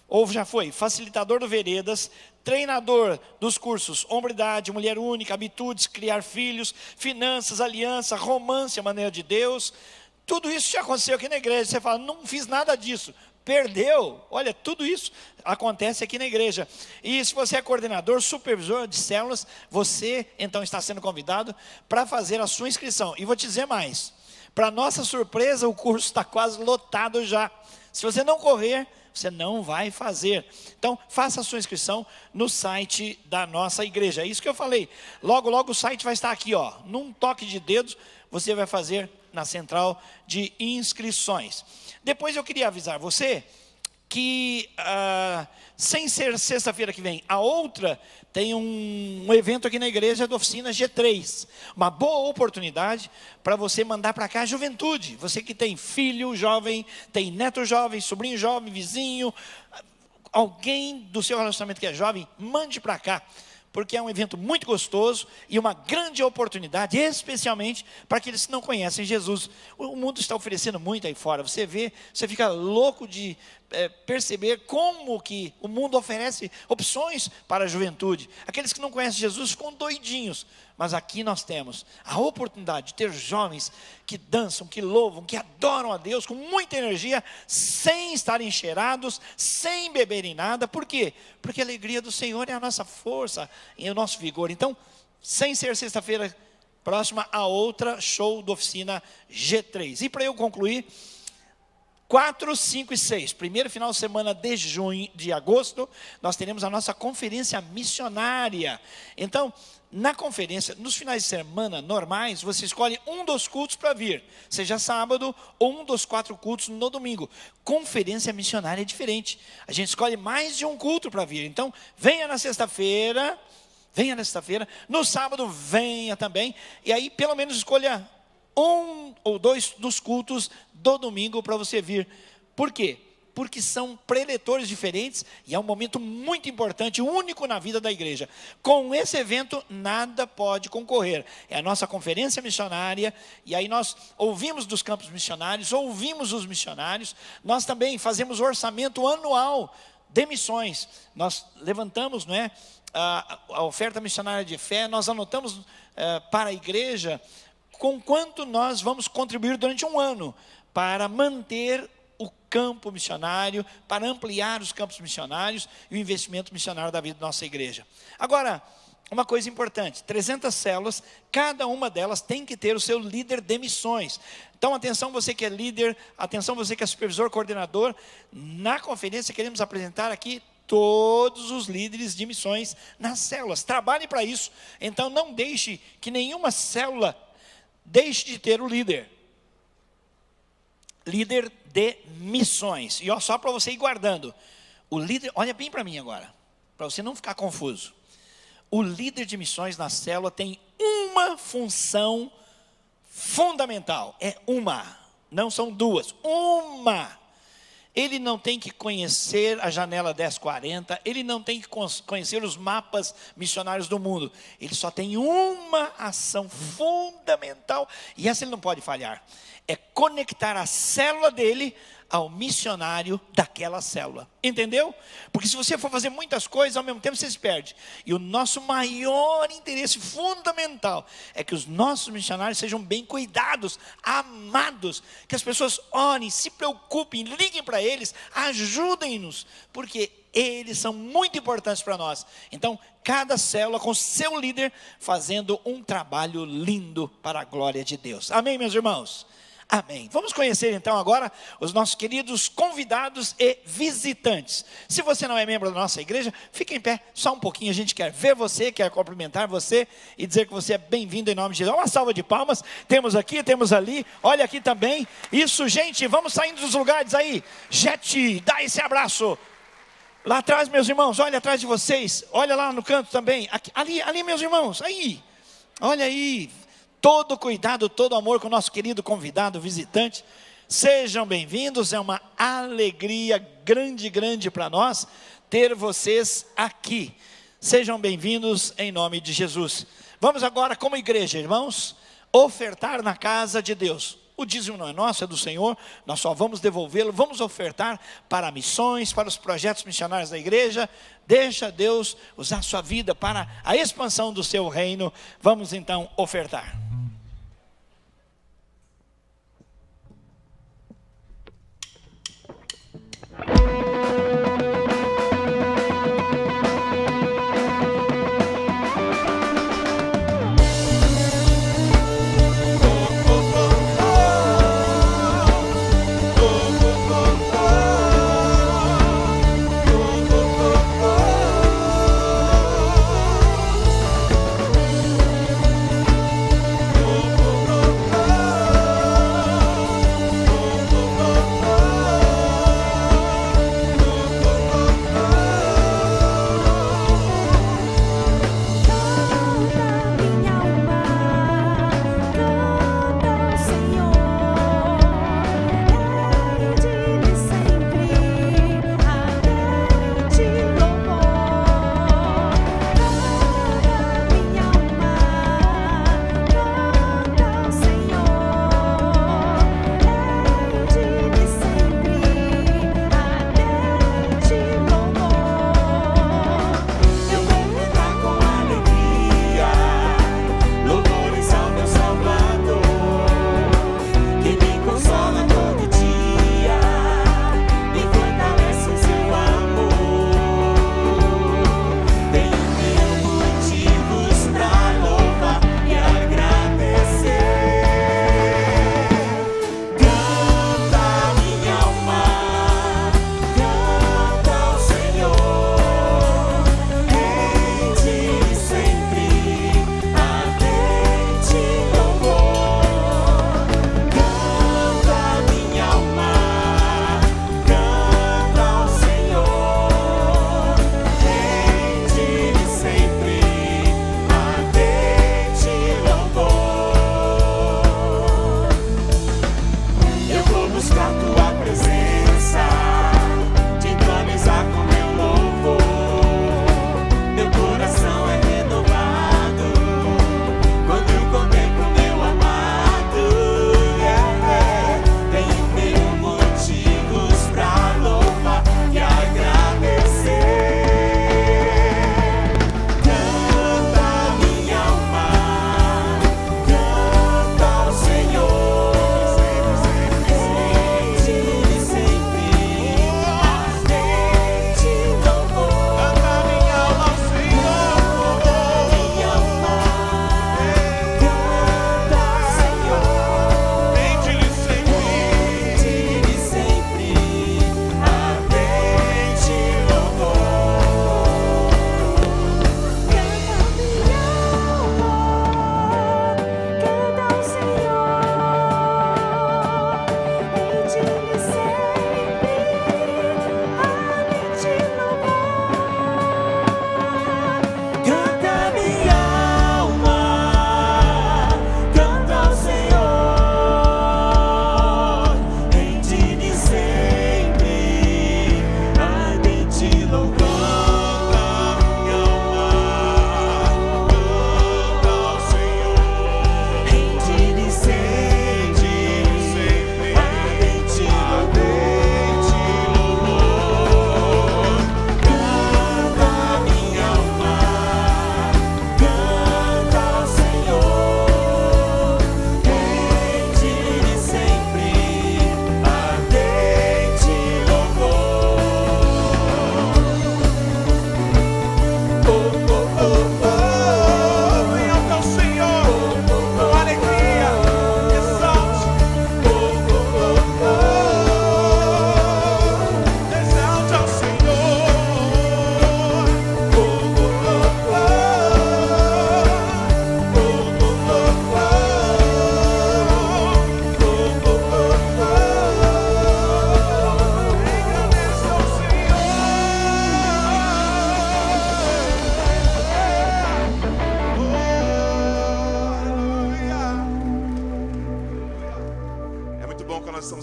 ou já foi, facilitador do Veredas, treinador dos cursos Hombridade, Mulher Única, Habitudes, Criar Filhos, Finanças, Aliança, Romance, a Maneira de Deus, tudo isso já aconteceu aqui na igreja. Você fala, não fiz nada disso. Perdeu. Olha, tudo isso acontece aqui na igreja. E se você é coordenador, supervisor de células, você então está sendo convidado para fazer a sua inscrição. E vou te dizer mais, para nossa surpresa, o curso está quase lotado já. Se você não correr, você não vai fazer. Então, faça a sua inscrição no site da nossa igreja. É isso que eu falei. Logo, logo o site vai estar aqui, ó. Num toque de dedos, você vai fazer na central de inscrições. Depois eu queria avisar você que, sem ser sexta-feira que vem, a outra tem um evento aqui na igreja da oficina G3. Uma boa oportunidade para você mandar para cá a juventude. Você que tem filho jovem, tem neto jovem, sobrinho jovem, vizinho, alguém do seu relacionamento que é jovem, mande para cá. Porque é um evento muito gostoso e uma grande oportunidade, especialmente para aqueles que não conhecem Jesus. O mundo está oferecendo muito aí fora. Você vê, você fica louco de perceber como que o mundo oferece opções para a juventude. Aqueles que não conhecem Jesus ficam doidinhos. Mas aqui nós temos a oportunidade de ter jovens que dançam, que louvam, que adoram a Deus com muita energia, sem estarem cheirados, sem beberem nada. Por quê? Porque a alegria do Senhor é a nossa força e o nosso vigor. Então, sem ser sexta-feira próxima, a outra show da oficina G3. E para eu concluir, 4, 5 e 6, primeiro final de semana de agosto, nós teremos a nossa conferência missionária. Então, na conferência, nos finais de semana normais, você escolhe um dos cultos para vir, seja sábado ou um dos 4 cultos no domingo. Conferência missionária é diferente, a gente escolhe mais de um culto para vir. Então, venha na sexta-feira, no sábado venha também, e aí pelo menos escolha 1 ou 2 dos cultos do domingo para você vir. Por quê? Porque são preletores diferentes e é um momento muito importante, único na vida da igreja. Com esse evento, nada pode concorrer. É a nossa conferência missionária, e aí nós ouvimos dos campos missionários, ouvimos os missionários, nós também fazemos o orçamento anual de missões. Nós levantamos, não é, a oferta missionária de fé, nós anotamos para a igreja com quanto nós vamos contribuir durante um ano para manter o campo missionário, para ampliar os campos missionários e o investimento missionário da vida da nossa igreja. Agora, uma coisa importante, 300 células, cada uma delas tem que ter o seu líder de missões. Então, atenção você que é líder, atenção você que é supervisor, coordenador. Na conferência queremos apresentar aqui todos os líderes de missões nas células. Trabalhe para isso. Então, não deixe que nenhuma célula deixe de ter o líder de missões. E ó, só para você ir guardando, o líder, olha bem para mim agora, para você não ficar confuso. O líder de missões na célula tem uma função fundamental, é uma, não são duas, uma. Ele não tem que conhecer a janela 1040, ele não tem que conhecer os mapas missionários do mundo. Ele só tem uma ação fundamental, e essa ele não pode falhar. É conectar a célula dele ao missionário daquela célula. Entendeu? Porque se você for fazer muitas coisas, ao mesmo tempo você se perde. E o nosso maior interesse fundamental é que os nossos missionários sejam bem cuidados, amados. Que as pessoas orem, se preocupem, liguem para eles, ajudem-nos. Porque eles são muito importantes para nós. Então, cada célula com seu líder fazendo um trabalho lindo para a glória de Deus. Amém, meus irmãos? Amém. Vamos conhecer então agora os nossos queridos convidados e visitantes. Se você não é membro da nossa igreja, fique em pé só um pouquinho. A gente quer ver você, quer cumprimentar você e dizer que você é bem-vindo em nome de Jesus. Uma salva de palmas. Temos aqui, temos ali. Olha aqui também. Isso, gente. Vamos saindo dos lugares aí. Jet, dá esse abraço. Lá atrás, meus irmãos. Olha atrás de vocês. Olha lá no canto também. Aqui, ali, meus irmãos. Aí. Olha aí. Todo cuidado, todo amor com o nosso querido convidado, visitante. Sejam bem-vindos, é uma alegria grande para nós ter vocês aqui. Sejam bem-vindos em nome de Jesus. Vamos agora, como igreja, irmãos, ofertar na casa de Deus. O dízimo não é nosso, é do Senhor, nós só vamos devolvê-lo, vamos ofertar para missões, para os projetos missionários da igreja. Deixa Deus usar a sua vida para a expansão do seu reino. Vamos então ofertar.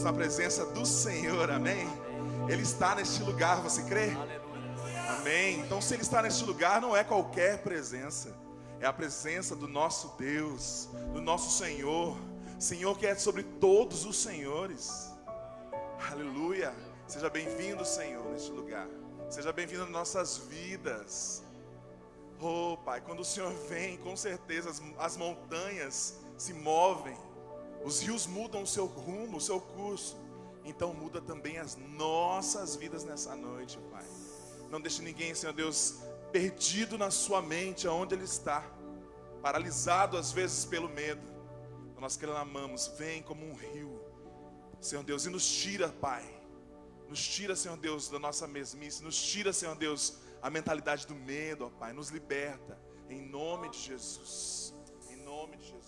a presença do Senhor, amém? Ele está neste lugar, você crê? Amém. Então, se Ele está neste lugar, não é qualquer presença, é a presença do nosso Deus, do nosso Senhor, Senhor que é sobre todos os senhores. Aleluia. Seja bem-vindo, Senhor, neste lugar. Seja bem-vindo nas nossas vidas. Oh, Pai, quando o Senhor vem, com certeza as montanhas se movem, os rios mudam o seu rumo, o seu curso. Então muda também as nossas vidas nessa noite, Pai. Não deixe ninguém, Senhor Deus, perdido na sua mente, aonde ele está, paralisado às vezes pelo medo. Nós clamamos, vem como um rio, Senhor Deus, e nos tira, Pai. Nos tira, Senhor Deus, da nossa mesmice. Nos tira, Senhor Deus, a mentalidade do medo, ó Pai. Nos liberta, em nome de Jesus. Em nome de Jesus.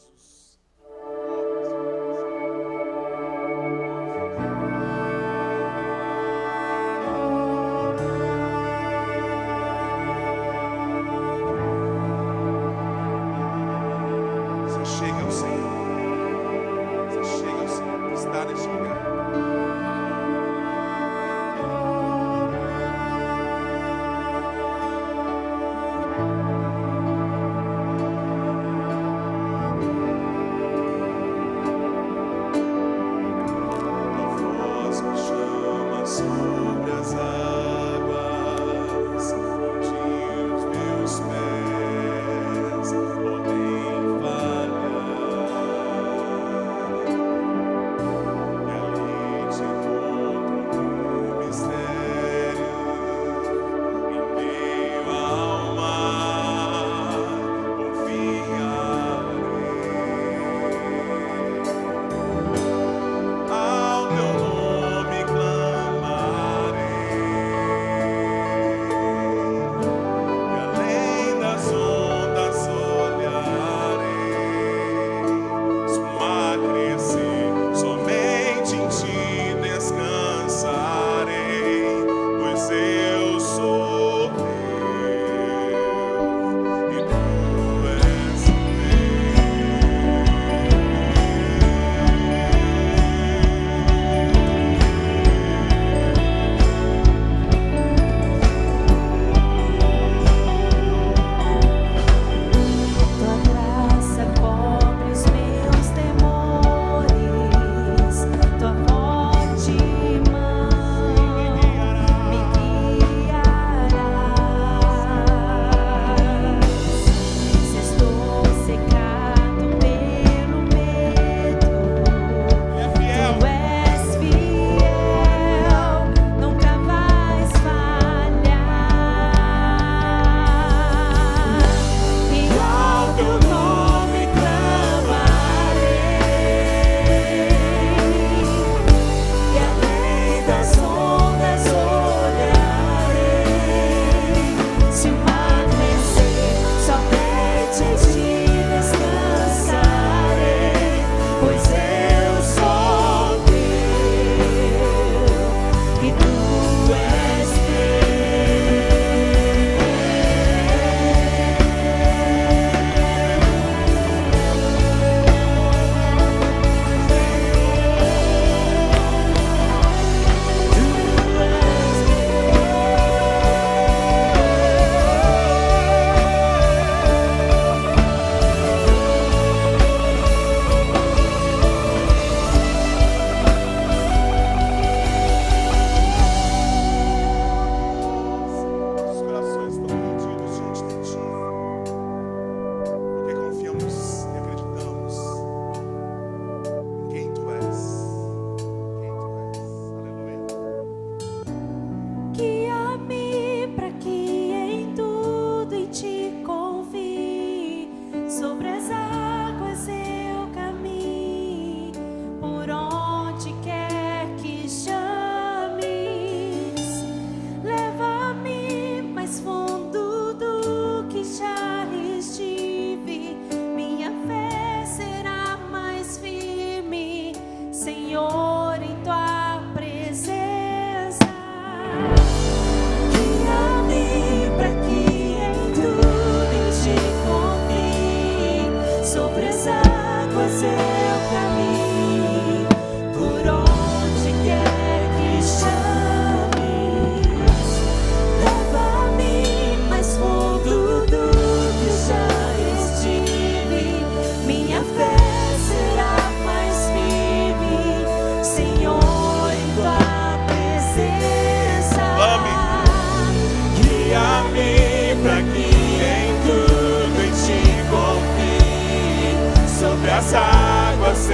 das águas seu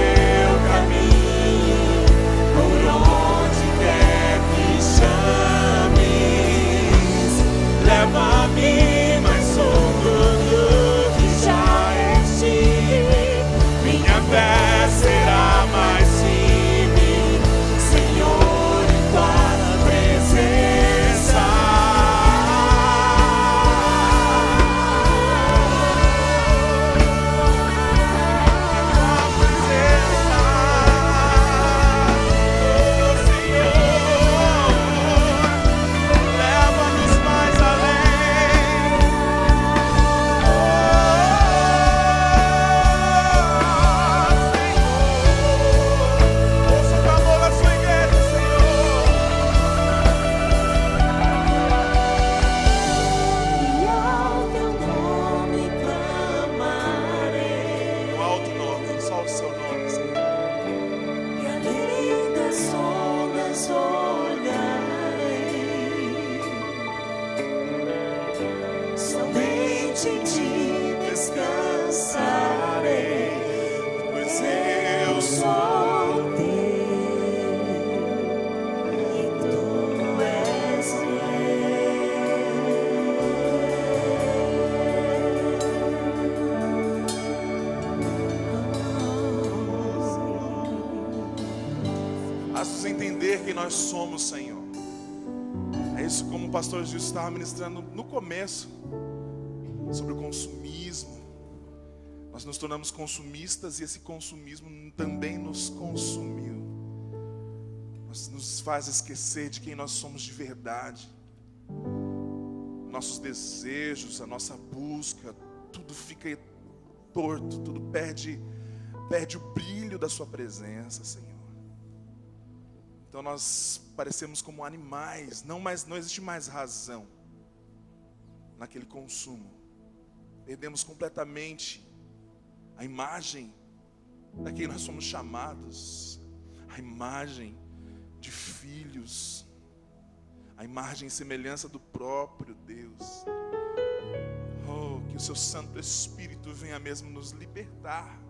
caminho, por onde quer que chames, leva-me mais fundo do que já estive, minha fé será mais firme, Senhor, em tua presença. Nós somos, Senhor. É isso, como o pastor Gil estava ministrando no começo, sobre o consumismo. Nós nos tornamos consumistas e esse consumismo também nos consumiu. Nos faz esquecer de quem nós somos de verdade. Nossos desejos, a nossa busca, tudo fica torto, tudo perde o brilho da sua presença, Senhor. Então nós parecemos como animais, não existe mais razão naquele consumo. Perdemos completamente a imagem da quem nós somos chamados, a imagem de filhos, a imagem e semelhança do próprio Deus. Oh, que o seu Santo Espírito venha mesmo nos libertar.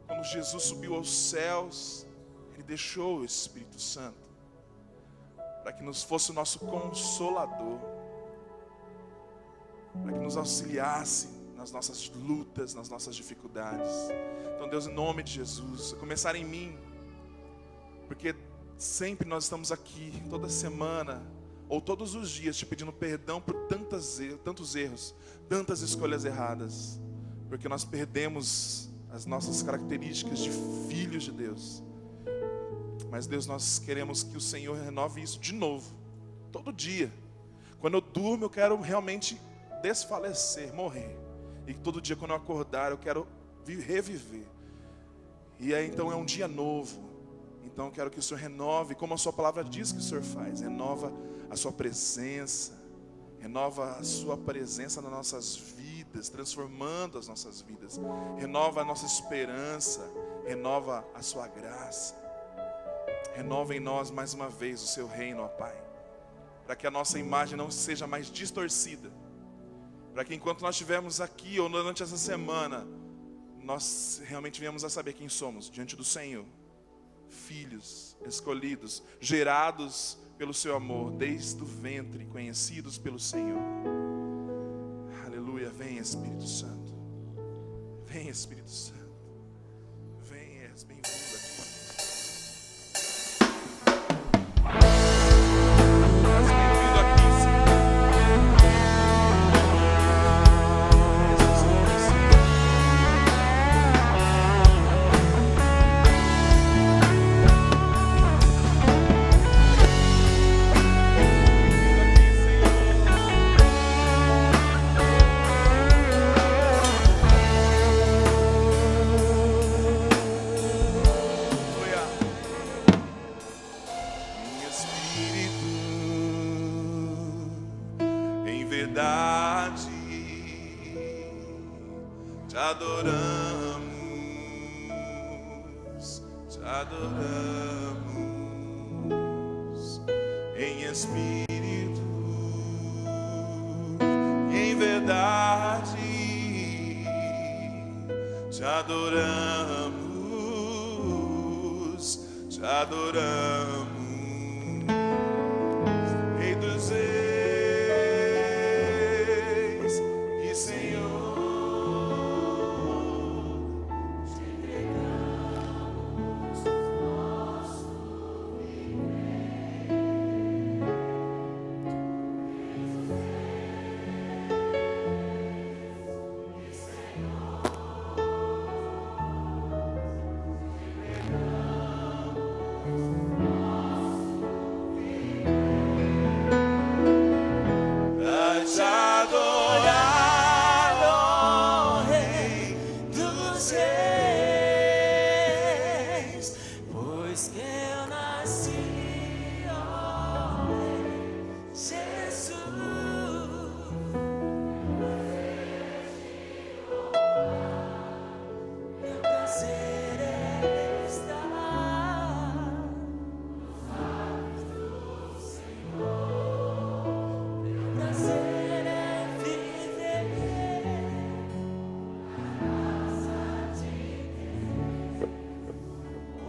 Quando Jesus subiu aos céus, Ele deixou o Espírito Santo para que nos fosse o nosso consolador, para que nos auxiliasse nas nossas lutas, nas nossas dificuldades. Então, Deus, em nome de Jesus, começar em mim, porque sempre nós estamos aqui, toda semana, ou todos os dias, te pedindo perdão por tantos erros, tantas escolhas erradas, porque nós perdemos as nossas características de filhos de Deus. Mas Deus, nós queremos que o Senhor renove isso de novo, todo dia. Quando eu durmo, eu quero realmente desfalecer, morrer. E todo dia quando eu acordar, eu quero reviver. E aí então é um dia novo. Então eu quero que o Senhor renove, como a sua palavra diz que o Senhor faz. Renova a sua presença. Renova a sua presença nas nossas vidas, transformando as nossas vidas. Renova a nossa esperança. Renova a sua graça. Renova em nós mais uma vez o seu reino, ó Pai. Para que a nossa imagem não seja mais distorcida. Para que enquanto nós estivermos aqui ou durante essa semana, nós realmente venhamos a saber quem somos diante do Senhor. Filhos escolhidos, gerados pelo seu amor, desde o ventre, conhecidos pelo Senhor. Aleluia, vem Espírito Santo. Vem Espírito Santo. Vem, és bem-vindo aqui. adoramos em espírito, em verdade, te te adoramos, Rei dos Reis e Senhor. Te entregamos nosso te adorar, ó Rei dos Reis, pois que eu nasci, ó Rei Jesus. Meu prazer é estar nos braços do Senhor. Meu prazer é viver na casa de Deus,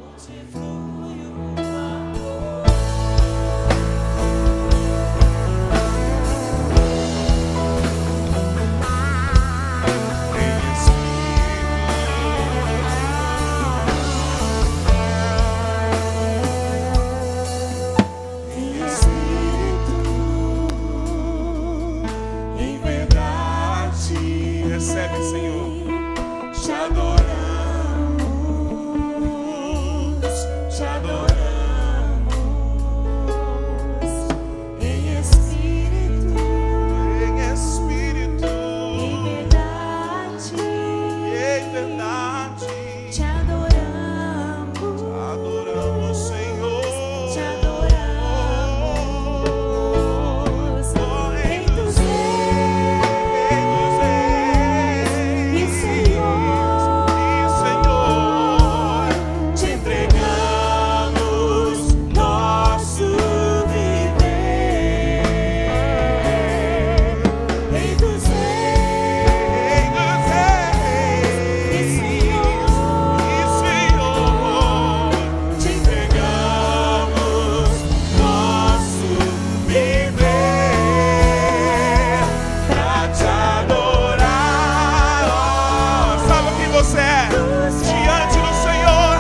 onde flui o amor. Em espírito, em verdade, recebe, Senhor. Te adoramos, te adoramos. Em espírito, em verdade, te adoramos, Senhor. Te adoramos, Rei dos Reis e Senhor. Te entregamos nosso viver, Rei dos Reis e Senhor. Te entregamos nosso viver pra te adorar. Sabe quem você é diante do Senhor?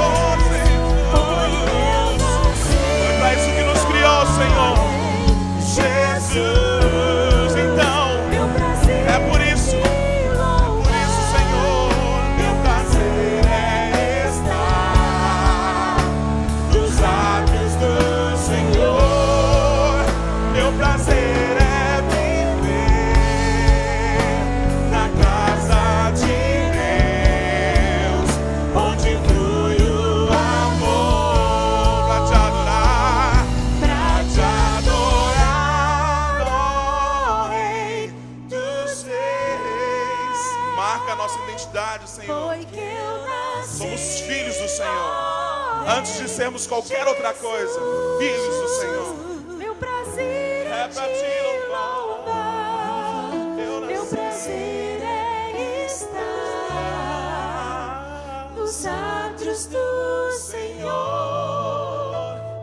Oh, Jesus. Foi pra isso que nos criou, Senhor. Jesus. Então, é por isso, Senhor, meu prazer é estar nos lábios do Senhor. Meu prazer é viver na casa de Deus, onde flui o amor. Pra te adorar, ó Rei dos Reis. Marca a nossa identidade, Senhor. Somos filhos do Senhor. Antes de sermos qualquer outra coisa, filhos do Senhor. Meu prazer É pra te louvar. meu prazer é estar nos átrios do Senhor.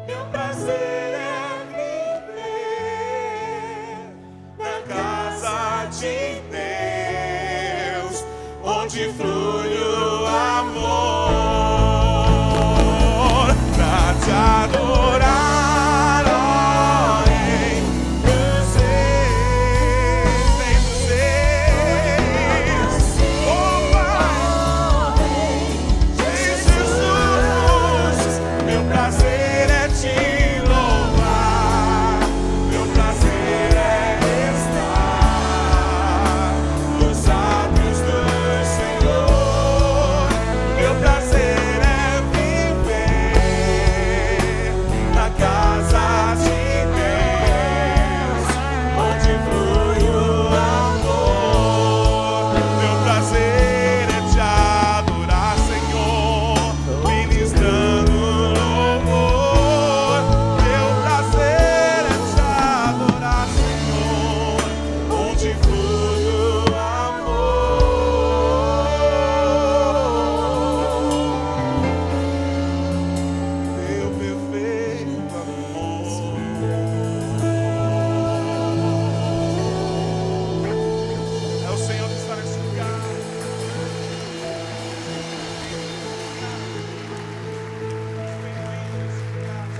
Meu prazer é viver na casa de Deus, onde flui o amor. Pra te adorar, ó Rei dos Reis, oh Pai, Jesus. Meu prazer é te louvar, meu prazer é estar nos átrios do Senhor.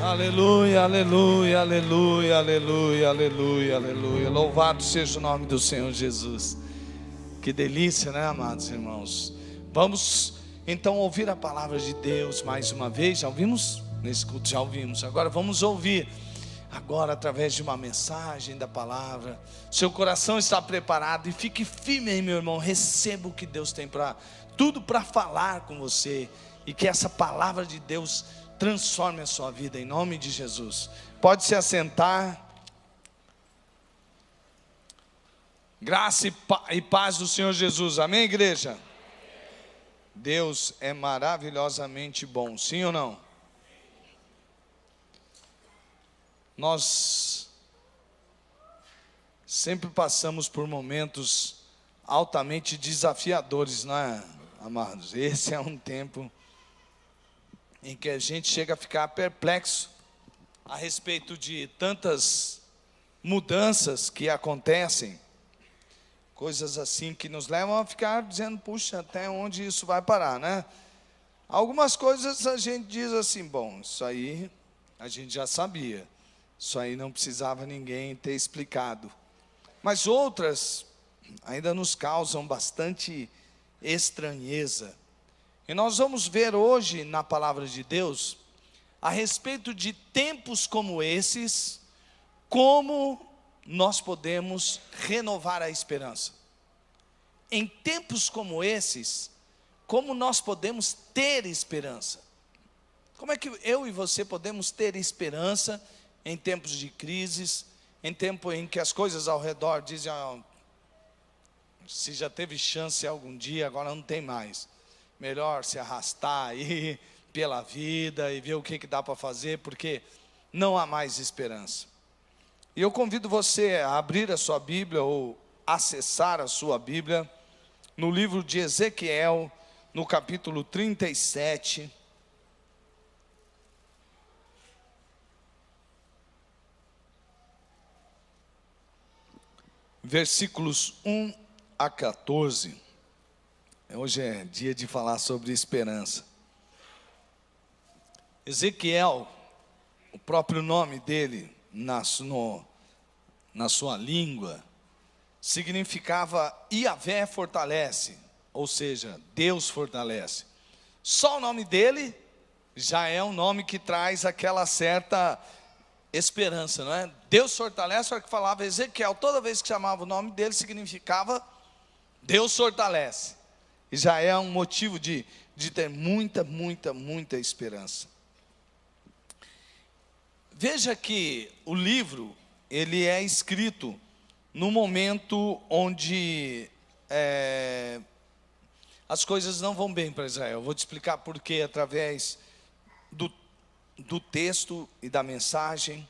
Aleluia, aleluia, aleluia, aleluia, aleluia, aleluia. Louvado seja o nome do Senhor Jesus. Que delícia, né, amados irmãos? Vamos então ouvir a palavra de Deus mais uma vez. Já ouvimos? Nesse culto já ouvimos. Agora vamos ouvir agora através de uma mensagem da palavra. Seu coração está preparado e fique firme aí, meu irmão. Receba o que Deus tem tudo para falar com você, e que essa palavra de Deus transforme a sua vida em nome de Jesus. Pode se assentar. Graça e paz do Senhor Jesus. Amém, igreja? Deus é maravilhosamente bom, sim ou não? Nós sempre passamos por momentos altamente desafiadores, não é, amados? Esse é um tempo em que a gente chega a ficar perplexo a respeito de tantas mudanças que acontecem, coisas assim que nos levam a ficar dizendo, puxa, até onde isso vai parar, né? Algumas coisas a gente diz assim, bom, isso aí a gente já sabia, isso aí não precisava ninguém ter explicado. Mas outras ainda nos causam bastante estranheza. E nós vamos ver hoje na palavra de Deus a respeito de tempos como esses, como nós podemos renovar a esperança. Em tempos como esses, como nós podemos ter esperança? Como é que eu e você podemos ter esperança em tempos de crises, em tempo em que as coisas ao redor dizem, se já teve chance algum dia, agora não tem mais. Melhor se arrastar aí pela vida e ver o que dá para fazer, porque não há mais esperança. E eu convido você a abrir a sua Bíblia ou acessar a sua Bíblia no livro de Ezequiel, no capítulo 37. Versículos 1 a 14. Hoje é dia de falar sobre esperança. Ezequiel, o próprio nome dele, na sua língua, significava Yahvé fortalece, ou seja, Deus fortalece. Só o nome dele já é um nome que traz aquela certa esperança, não é? Deus fortalece, a hora que falava Ezequiel, toda vez que chamava o nome dele, significava Deus fortalece. E já é um motivo de ter muita, muita, muita esperança. Veja que o livro, ele é escrito no momento onde as coisas não vão bem para Israel. Eu vou te explicar por quê, através do texto e da mensagem.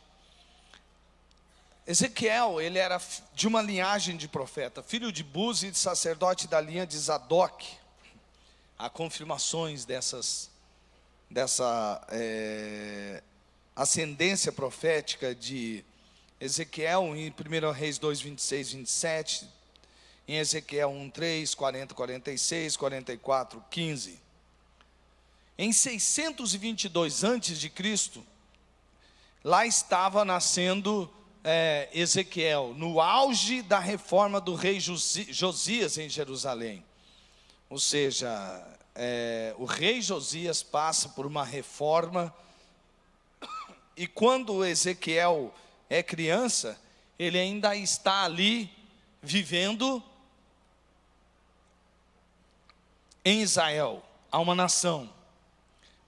Ezequiel, ele era de uma linhagem de profeta, filho de Buzi, de sacerdote da linha de Zadok. Há confirmações dessa ascendência profética de Ezequiel em 1 Reis 2, 26, 27, em Ezequiel 1, 3, 40, 46, 44, 15. Em 622 a.C., lá estava nascendo Ezequiel, no auge da reforma do rei Josias em Jerusalém. Ou seja, o rei Josias passa por uma reforma, e quando Ezequiel é criança, ele ainda está ali vivendo em Israel, há uma nação.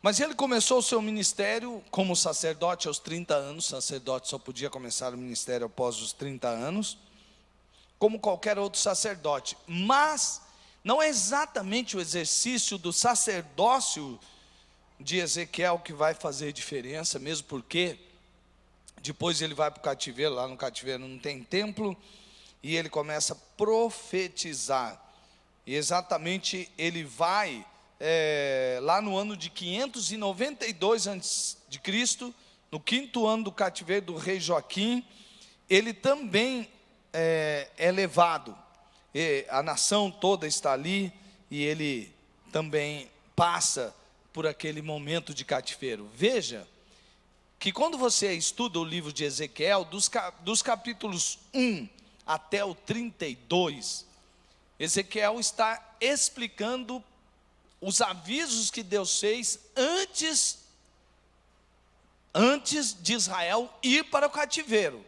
Mas ele começou o seu ministério como sacerdote aos 30 anos, sacerdote só podia começar o ministério após os 30 anos, como qualquer outro sacerdote. Mas não é exatamente o exercício do sacerdócio de Ezequiel que vai fazer diferença, mesmo porque depois ele vai para o cativeiro, lá no cativeiro não tem templo, e ele começa a profetizar. E exatamente ele vai lá no ano de 592 a.C., no 5º ano do cativeiro do rei Joaquim, ele também é levado. A nação toda está ali, e ele também passa por aquele momento de cativeiro. Veja que quando você estuda o livro de Ezequiel, dos capítulos 1 até o 32, Ezequiel está explicando os avisos que Deus fez antes de Israel ir para o cativeiro.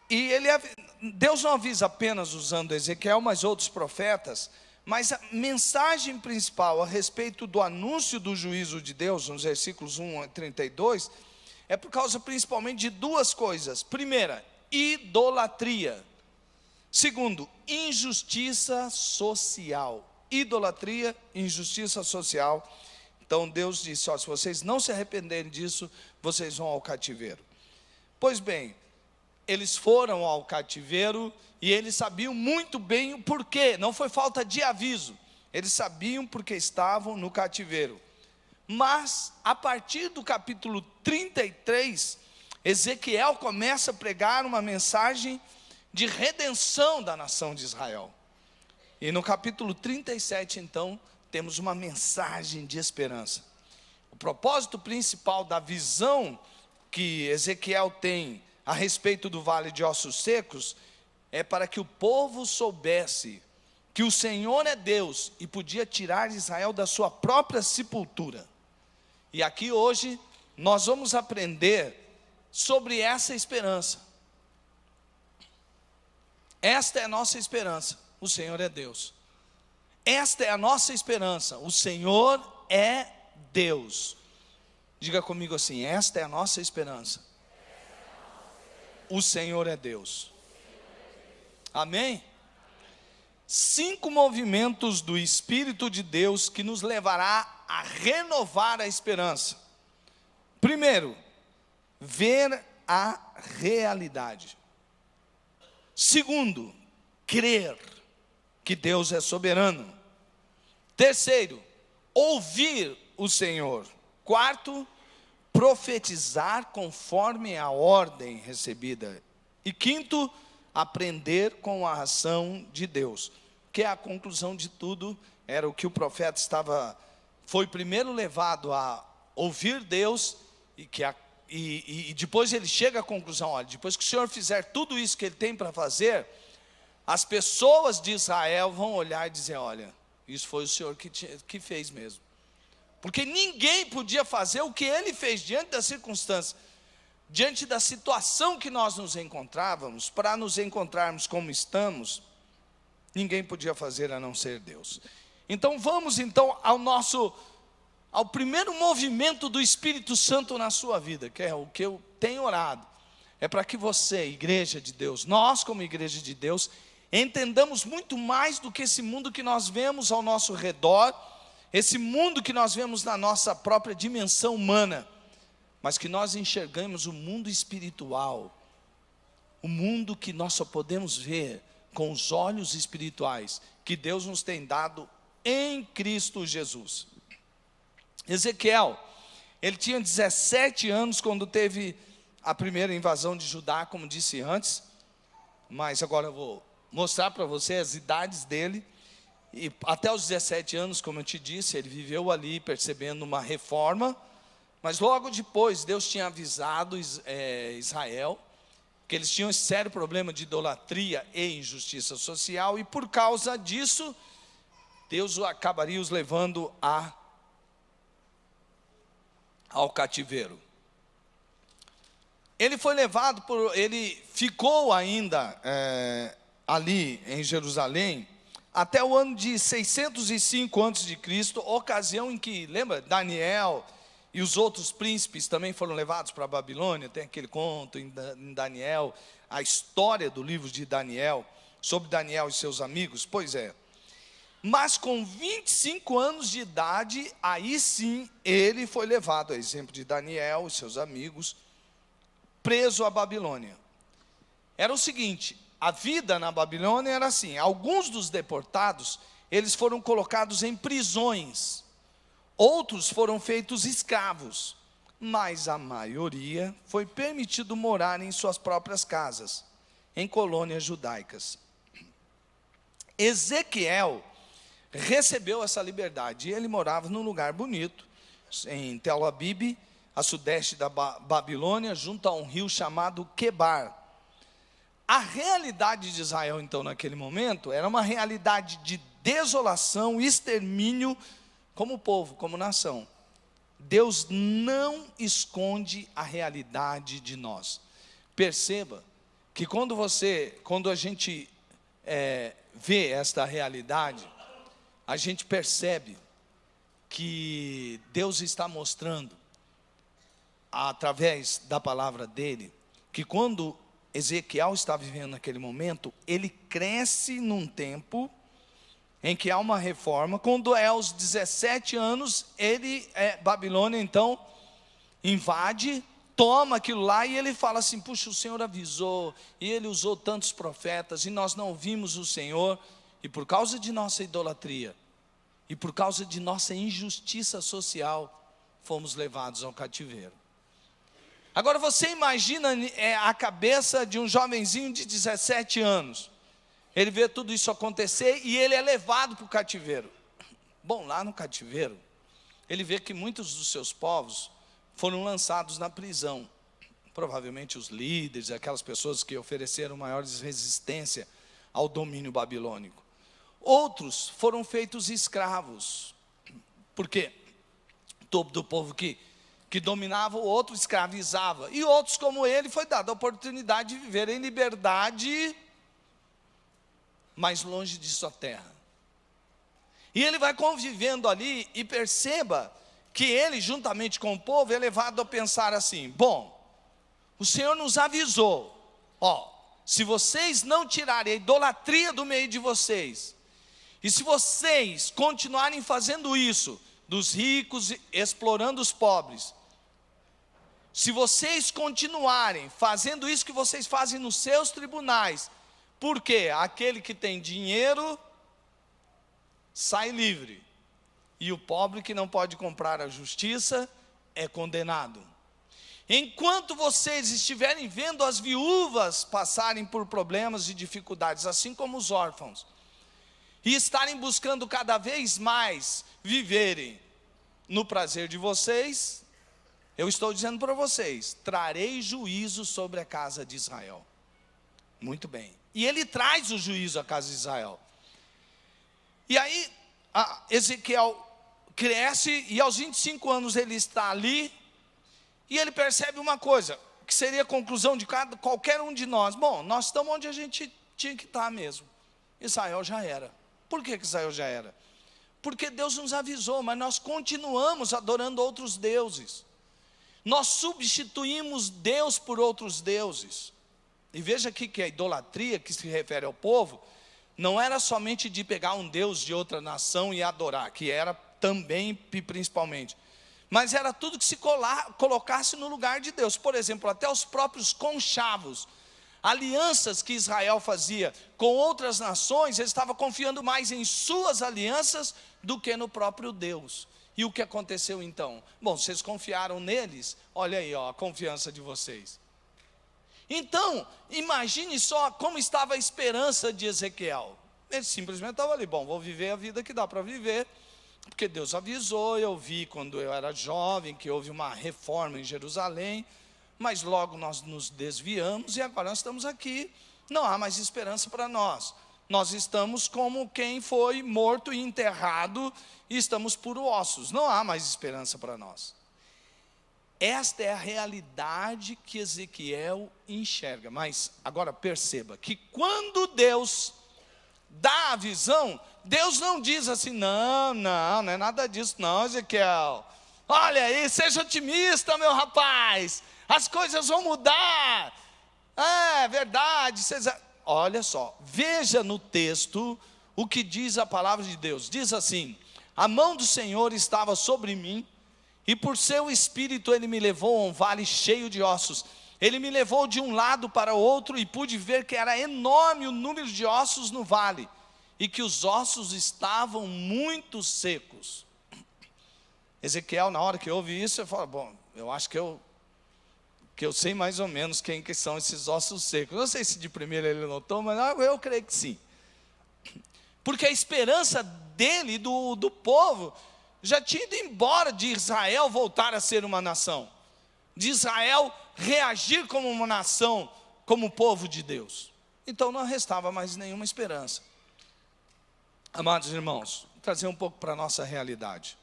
E Deus não avisa apenas usando Ezequiel, mas outros profetas. Mas a mensagem principal a respeito do anúncio do juízo de Deus, nos versículos 1 a 32, é por causa principalmente de duas coisas. Primeira, idolatria. Segundo, injustiça social. Idolatria, injustiça social. Então Deus disse, se vocês não se arrependerem disso, vocês vão ao cativeiro. Pois bem, eles foram ao cativeiro e eles sabiam muito bem o porquê, não foi falta de aviso, eles sabiam porque estavam no cativeiro. Mas, a partir do capítulo 33, Ezequiel começa a pregar uma mensagem de redenção da nação de Israel. E no capítulo 37, então, temos uma mensagem de esperança. O propósito principal da visão que Ezequiel tem a respeito do vale de ossos secos, é para que o povo soubesse que o Senhor é Deus e podia tirar Israel da sua própria sepultura. E aqui hoje nós vamos aprender sobre essa esperança. Esta é a nossa esperança, o Senhor é Deus. Esta é a nossa esperança, o Senhor é Deus. Diga comigo assim, esta é a nossa esperança. O Senhor é Deus. Amém? 5 movimentos do Espírito de Deus que nos levará a renovar a esperança. Primeiro, ver a realidade. Segundo, crer que Deus é soberano. Terceiro, ouvir o Senhor. Quarto, profetizar conforme a ordem recebida. E quinto, aprender com a ação de Deus, que é a conclusão de tudo, era o que o profeta foi primeiro levado a ouvir Deus, e depois ele chega à conclusão, olha, depois que o Senhor fizer tudo isso que ele tem para fazer, as pessoas de Israel vão olhar e dizer, olha, isso foi o Senhor que fez mesmo, porque ninguém podia fazer o que ele fez diante das circunstâncias, diante da situação que nós nos encontrávamos, para nos encontrarmos como estamos, ninguém podia fazer a não ser Deus. Então vamos ao primeiro movimento do Espírito Santo na sua vida, que é o que eu tenho orado, é para que você, igreja de Deus, nós como igreja de Deus, entendamos muito mais do que esse mundo que nós vemos ao nosso redor, esse mundo que nós vemos na nossa própria dimensão humana, mas que nós enxergamos o mundo espiritual, o mundo que nós só podemos ver com os olhos espirituais, que Deus nos tem dado em Cristo Jesus. Ezequiel, ele tinha 17 anos quando teve a primeira invasão de Judá, como disse antes, mas agora eu vou mostrar para você as idades dele, e até os 17 anos, como eu te disse, ele viveu ali percebendo uma reforma, mas logo depois Deus tinha avisado Israel, que eles tinham esse sério problema de idolatria e injustiça social, e por causa disso, Deus acabaria os levando ao cativeiro. Ele foi levado ele ficou ainda ali em Jerusalém, até o ano de 605 a.C., ocasião em que, lembra, Daniel e os outros príncipes também foram levados para a Babilônia. Tem aquele conto em Daniel, a história do livro de Daniel, sobre Daniel e seus amigos, pois é. Mas com 25 anos de idade, aí sim, ele foi levado, a exemplo de Daniel e seus amigos, preso à Babilônia. Era o seguinte, a vida na Babilônia era assim, alguns dos deportados, eles foram colocados em prisões, outros foram feitos escravos, mas a maioria foi permitido morar em suas próprias casas, em colônias judaicas. Ezequiel recebeu essa liberdade, e ele morava num lugar bonito, em Tel Abib, a sudeste da Babilônia, junto a um rio chamado Quebar. A realidade de Israel, então, naquele momento, era uma realidade de desolação, extermínio, como povo, como nação. Deus não esconde a realidade de nós. Perceba que quando a gente vê esta realidade, a gente percebe que Deus está mostrando, através da palavra dele, que quando Ezequiel está vivendo naquele momento, ele cresce num tempo em que há uma reforma. Quando é aos 17 anos, Babilônia então invade, toma aquilo lá e ele fala assim: puxa, o Senhor avisou, e ele usou tantos profetas, e nós não ouvimos o Senhor, e por causa de nossa idolatria, e por causa de nossa injustiça social, fomos levados ao cativeiro. Agora você imagina a cabeça de um jovenzinho de 17 anos, ele vê tudo isso acontecer e ele é levado para o cativeiro. Bom, lá no cativeiro, ele vê que muitos dos seus povos foram lançados na prisão. Provavelmente os líderes, aquelas pessoas que ofereceram maior resistência ao domínio babilônico. Outros foram feitos escravos. Por quê? Do povo que dominava, o outro escravizava. E outros como ele, foi dada a oportunidade de viver em liberdade, mais longe de sua terra. E ele vai convivendo ali, e perceba que ele, juntamente com o povo, é levado a pensar assim: bom, o Senhor nos avisou, se vocês não tirarem a idolatria do meio de vocês, e se vocês continuarem fazendo isso, dos ricos explorando os pobres, se vocês continuarem fazendo isso que vocês fazem nos seus tribunais, porque aquele que tem dinheiro sai livre, e o pobre que não pode comprar a justiça é condenado. Enquanto vocês estiverem vendo as viúvas passarem por problemas e dificuldades, assim como os órfãos, e estarem buscando cada vez mais viverem no prazer de vocês, eu estou dizendo para vocês: trarei juízo sobre a casa de Israel. Muito bem. E ele traz o juízo à casa de Israel. E aí, Ezequiel cresce, e aos 25 anos ele está ali, e ele percebe uma coisa, que seria a conclusão de qualquer um de nós: bom, nós estamos onde a gente tinha que estar mesmo. Israel já era. Por que Israel já era? Porque Deus nos avisou, mas nós continuamos adorando outros deuses. Nós substituímos Deus por outros deuses. E veja aqui que a idolatria que se refere ao povo não era somente de pegar um Deus de outra nação e adorar, que era também e principalmente, mas era tudo que se colocasse no lugar de Deus. Por exemplo, até os próprios conchavos, alianças que Israel fazia com outras nações, ele estava confiando mais em suas alianças do que no próprio Deus. E o que aconteceu então? Bom, vocês confiaram neles, olha aí a confiança de vocês. Então, imagine só como estava a esperança de Ezequiel. Ele simplesmente estava ali: bom, vou viver a vida que dá para viver, porque Deus avisou. Eu vi quando eu era jovem que houve uma reforma em Jerusalém, mas logo nós nos desviamos e agora nós estamos aqui, não há mais esperança para nós. Nós estamos como quem foi morto e enterrado, e estamos por ossos, não há mais esperança para nós. Esta é a realidade que Ezequiel enxerga. Mas agora perceba que quando Deus dá a visão, Deus não diz assim: não é nada disso não, Ezequiel. Olha aí, seja otimista, meu rapaz, as coisas vão mudar. É verdade. Olha só, veja no texto o que diz a palavra de Deus. Diz assim: a mão do Senhor estava sobre mim, e por seu espírito ele me levou a um vale cheio de ossos. Ele me levou de um lado para o outro, e pude ver que era enorme o número de ossos no vale, e que os ossos estavam muito secos. Ezequiel, na hora que ouve isso, ele fala: bom, eu acho que eu sei mais ou menos quem que são esses ossos secos. Não sei se de primeira ele notou, mas eu creio que sim. Porque a esperança dele, do povo, já tinha ido embora de Israel voltar a ser uma nação. de Israel reagir como uma nação, como povo de Deus. Então não restava mais nenhuma esperança. Amados irmãos, vou trazer um pouco para a nossa realidade.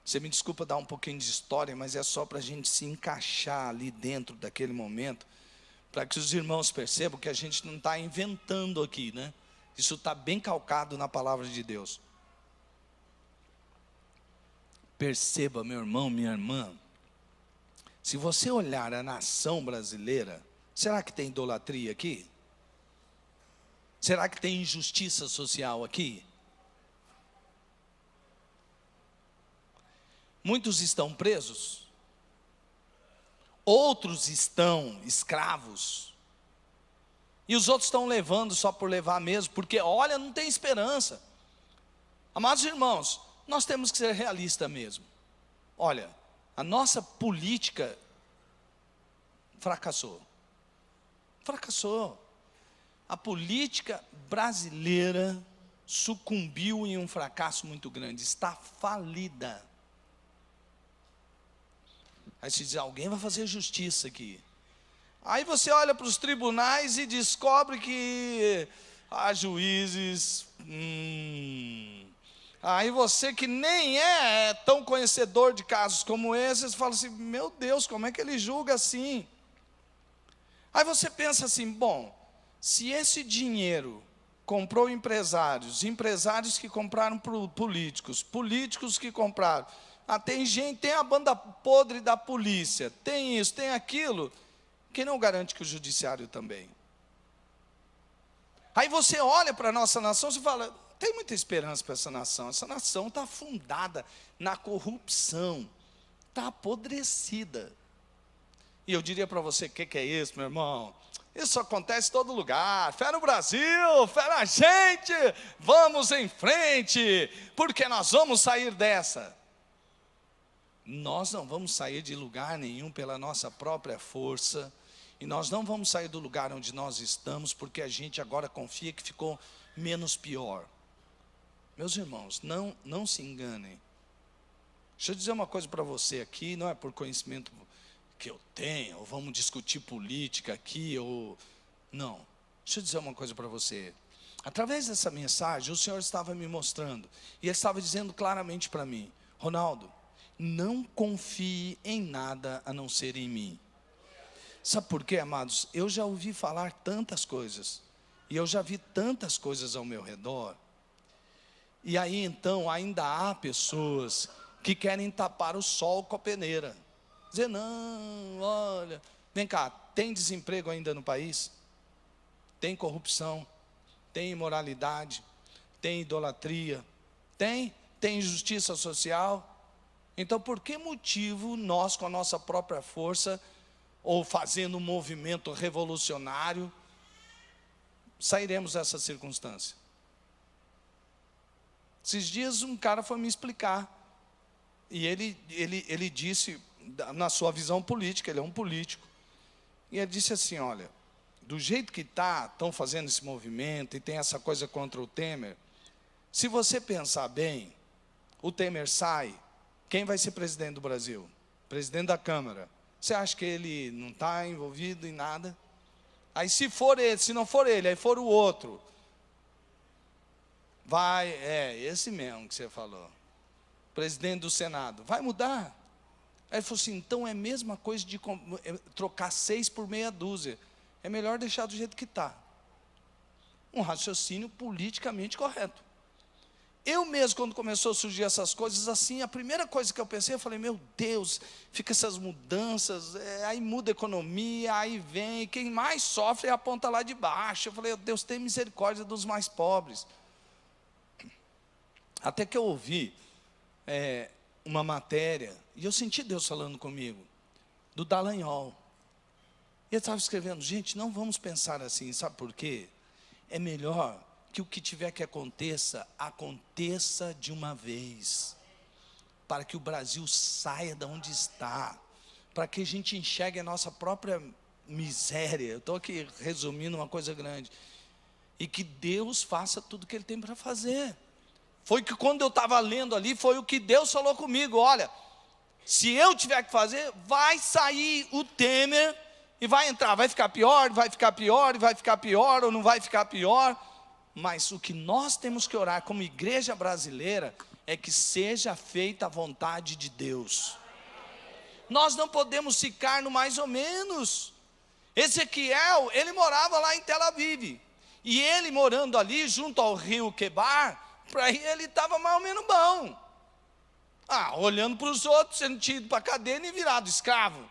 Você me desculpa dar um pouquinho de história, mas é só para a gente se encaixar ali dentro daquele momento, para que os irmãos percebam que a gente não está inventando aqui, né? Isso está bem calcado na palavra de Deus. Perceba, meu irmão, minha irmã, se você olhar a nação brasileira, será que tem idolatria aqui? Será que tem injustiça social aqui? Muitos estão presos, outros estão escravos, e os outros estão levando só por levar mesmo, porque olha, não tem esperança. Amados irmãos, nós temos que ser realistas mesmo. Olha, a nossa política fracassou. A política brasileira sucumbiu em um fracasso muito grande, está falida. Aí se diz, alguém vai fazer justiça aqui. Aí você olha para os tribunais e descobre que há juízes. Aí você que nem é tão conhecedor de casos como esses, fala assim, meu Deus, como é que ele julga assim? Aí você pensa assim, bom, se esse dinheiro comprou empresários que compraram políticos que compraram, tem gente, tem a banda podre da polícia, tem isso, tem aquilo, quem não garante que o judiciário também? Aí você olha para a nossa nação e fala, tem muita esperança para essa nação está fundada na corrupção, está apodrecida. E eu diria para você, o que é isso, meu irmão? Isso acontece em todo lugar, fé no Brasil, fé na gente, vamos em frente, porque nós vamos sair dessa. Nós não vamos sair de lugar nenhum pela nossa própria força, e nós não vamos sair do lugar onde nós estamos, porque a gente agora confia que ficou menos pior. Meus irmãos, não se enganem. Deixa eu dizer uma coisa para você aqui, não é por conhecimento que eu tenho, ou vamos discutir política aqui, ou... Não, deixa eu dizer uma coisa para você. Através dessa mensagem, o Senhor estava me mostrando, e Ele estava dizendo claramente para mim, Ronaldo, não confie em nada a não ser em mim. Sabe por quê, amados? Eu já ouvi falar tantas coisas, e eu já vi tantas coisas ao meu redor, e aí então ainda há pessoas que querem tapar o sol com a peneira. Dizer, não, olha, vem cá, tem desemprego ainda no país? Tem corrupção, tem imoralidade, tem idolatria, tem injustiça social. Então, por que motivo nós, com a nossa própria força, ou fazendo um movimento revolucionário, sairemos dessa circunstância? Esses dias um cara foi me explicar, e ele disse, na sua visão política, ele é um político, e ele disse assim, olha, do jeito que estão fazendo esse movimento, e tem essa coisa contra o Temer, se você pensar bem, o Temer sai, quem vai ser presidente do Brasil? Presidente da Câmara. Você acha que ele não está envolvido em nada? Aí se for ele, se não for ele, aí for o outro, vai, esse mesmo que você falou, presidente do Senado, vai mudar? Aí ele falou assim, então é a mesma coisa de trocar 6 por meia dúzia, é melhor deixar do jeito que está. Um raciocínio politicamente correto. Eu mesmo, quando começou a surgir essas coisas assim, a primeira coisa que eu pensei, eu falei, meu Deus, fica essas mudanças, aí muda a economia, aí vem, quem mais sofre é a ponta lá de baixo. Eu falei, Deus, tem misericórdia dos mais pobres. Até que eu ouvi uma matéria, e eu senti Deus falando comigo, do Dallagnol. E ele estava escrevendo, gente, não vamos pensar assim, sabe por quê? É melhor que o que tiver que aconteça, aconteça de uma vez, para que o Brasil saia de onde está, para que a gente enxergue a nossa própria miséria. Eu estou aqui resumindo uma coisa grande, e que Deus faça tudo o que Ele tem para fazer. Foi que quando eu estava lendo ali, foi o que Deus falou comigo, olha, se eu tiver que fazer, vai sair o Temer e vai entrar. Vai ficar pior, vai ficar pior, vai ficar pior ou não vai ficar pior. Mas o que nós temos que orar como igreja brasileira é que seja feita a vontade de Deus. Nós não podemos ficar no mais ou menos. Ezequiel, ele morava lá em Tel Aviv. E ele morando ali junto ao rio Quebar, para ele estava mais ou menos bom. Olhando para os outros, sendo tido para a cadeia e virado escravo.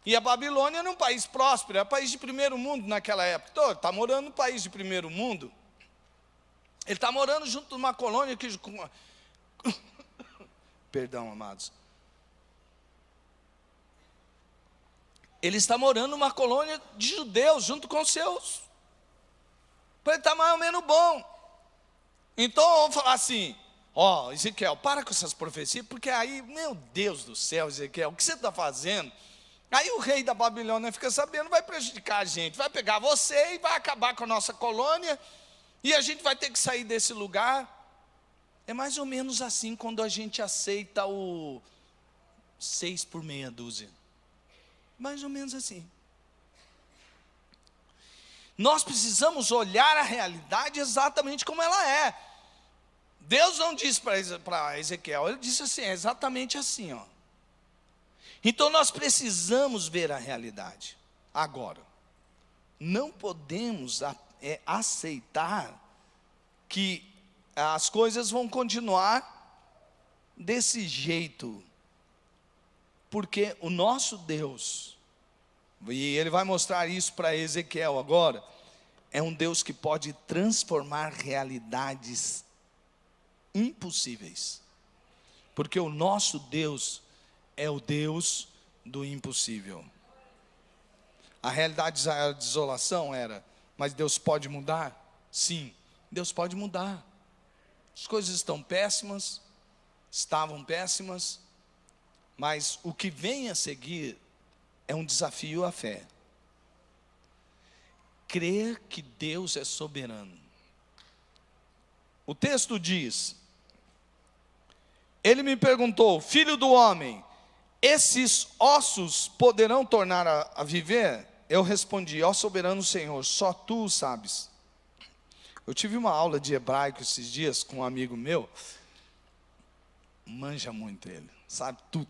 E a Babilônia era um país próspero, era um país de primeiro mundo naquela época. Então, ele está morando num país de primeiro mundo. Ele está morando junto numa colônia que... Perdão, amados. Ele está morando numa colônia de judeus, junto com os seus. Para ele estar mais ou menos bom. Então, vamos falar assim... Ezequiel, para com essas profecias, porque aí, meu Deus do céu, Ezequiel, o que você está fazendo? Aí o rei da Babilônia fica sabendo, vai prejudicar a gente, vai pegar você e vai acabar com a nossa colônia, e a gente vai ter que sair desse lugar. É mais ou menos assim quando a gente aceita o 6 por meia dúzia. Mais ou menos assim. Nós precisamos olhar a realidade exatamente como ela é. Deus não disse para Ezequiel, ele disse assim, é exatamente assim, ó. Então nós precisamos ver a realidade. Agora, não podemos aceitar que as coisas vão continuar desse jeito, porque o nosso Deus, e ele vai mostrar isso para Ezequiel agora, é um Deus que pode transformar realidades impossíveis, porque o nosso Deus é o Deus do impossível. A realidade de desolação era, mas Deus pode mudar? Sim, Deus pode mudar. As coisas estão péssimas, estavam péssimas, mas o que vem a seguir é um desafio à fé. Crer que Deus é soberano. O texto diz, ele me perguntou, filho do homem, esses ossos poderão tornar a viver? Eu respondi, ó soberano Senhor, só tu o sabes. Eu tive uma aula de hebraico esses dias com um amigo meu, manja muito ele, sabe tudo.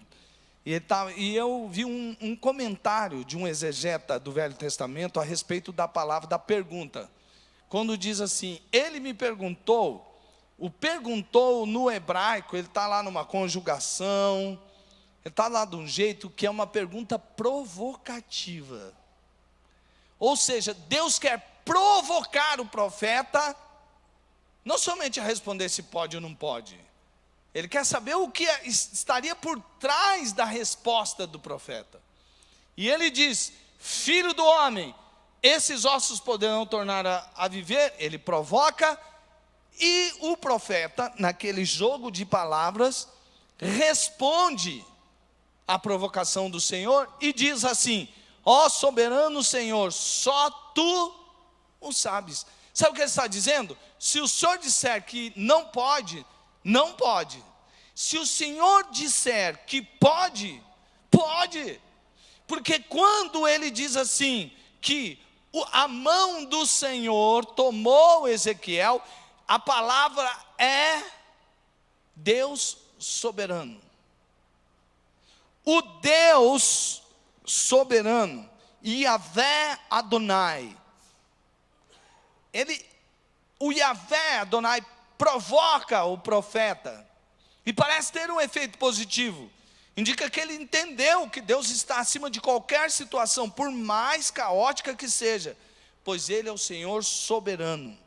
E eu vi um comentário de um exegeta do Velho Testamento a respeito da palavra da pergunta. Quando diz assim, ele me perguntou, o perguntou no hebraico, ele está lá numa conjugação, ele está lá de um jeito que é uma pergunta provocativa. Ou seja, Deus quer provocar o profeta, não somente a responder se pode ou não pode. Ele quer saber o que estaria por trás da resposta do profeta. E ele diz, filho do homem, esses ossos poderão tornar a viver? Ele provoca, e o profeta, naquele jogo de palavras, responde à provocação do Senhor e diz assim, ó soberano Senhor, só tu o sabes. Sabe o que ele está dizendo? Se o Senhor disser que não pode, não pode. Se o Senhor disser que pode, pode. Porque quando ele diz assim, que a mão do Senhor tomou Ezequiel, a palavra é Deus soberano. O Deus soberano, Yahvé Adonai, o Yahvé Adonai provoca o profeta, e parece ter um efeito positivo, indica que ele entendeu que Deus está acima de qualquer situação, por mais caótica que seja, pois ele é o Senhor soberano.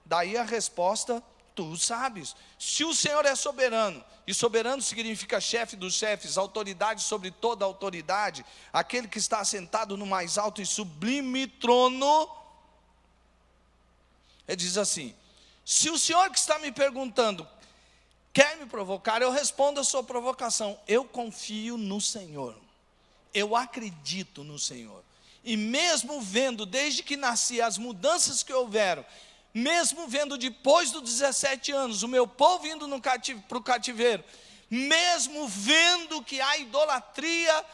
Daí a resposta, tu sabes. Se o Senhor é soberano, e soberano significa chefe dos chefes, autoridade sobre toda autoridade, aquele que está assentado no mais alto e sublime trono, ele diz assim, se o Senhor que está me perguntando, quer me provocar, eu respondo a sua provocação, eu confio no Senhor, eu acredito no Senhor, e mesmo vendo, desde que nasci, as mudanças que houveram, mesmo vendo depois dos 17 anos, o meu povo indo para o cativeiro, mesmo vendo que a idolatria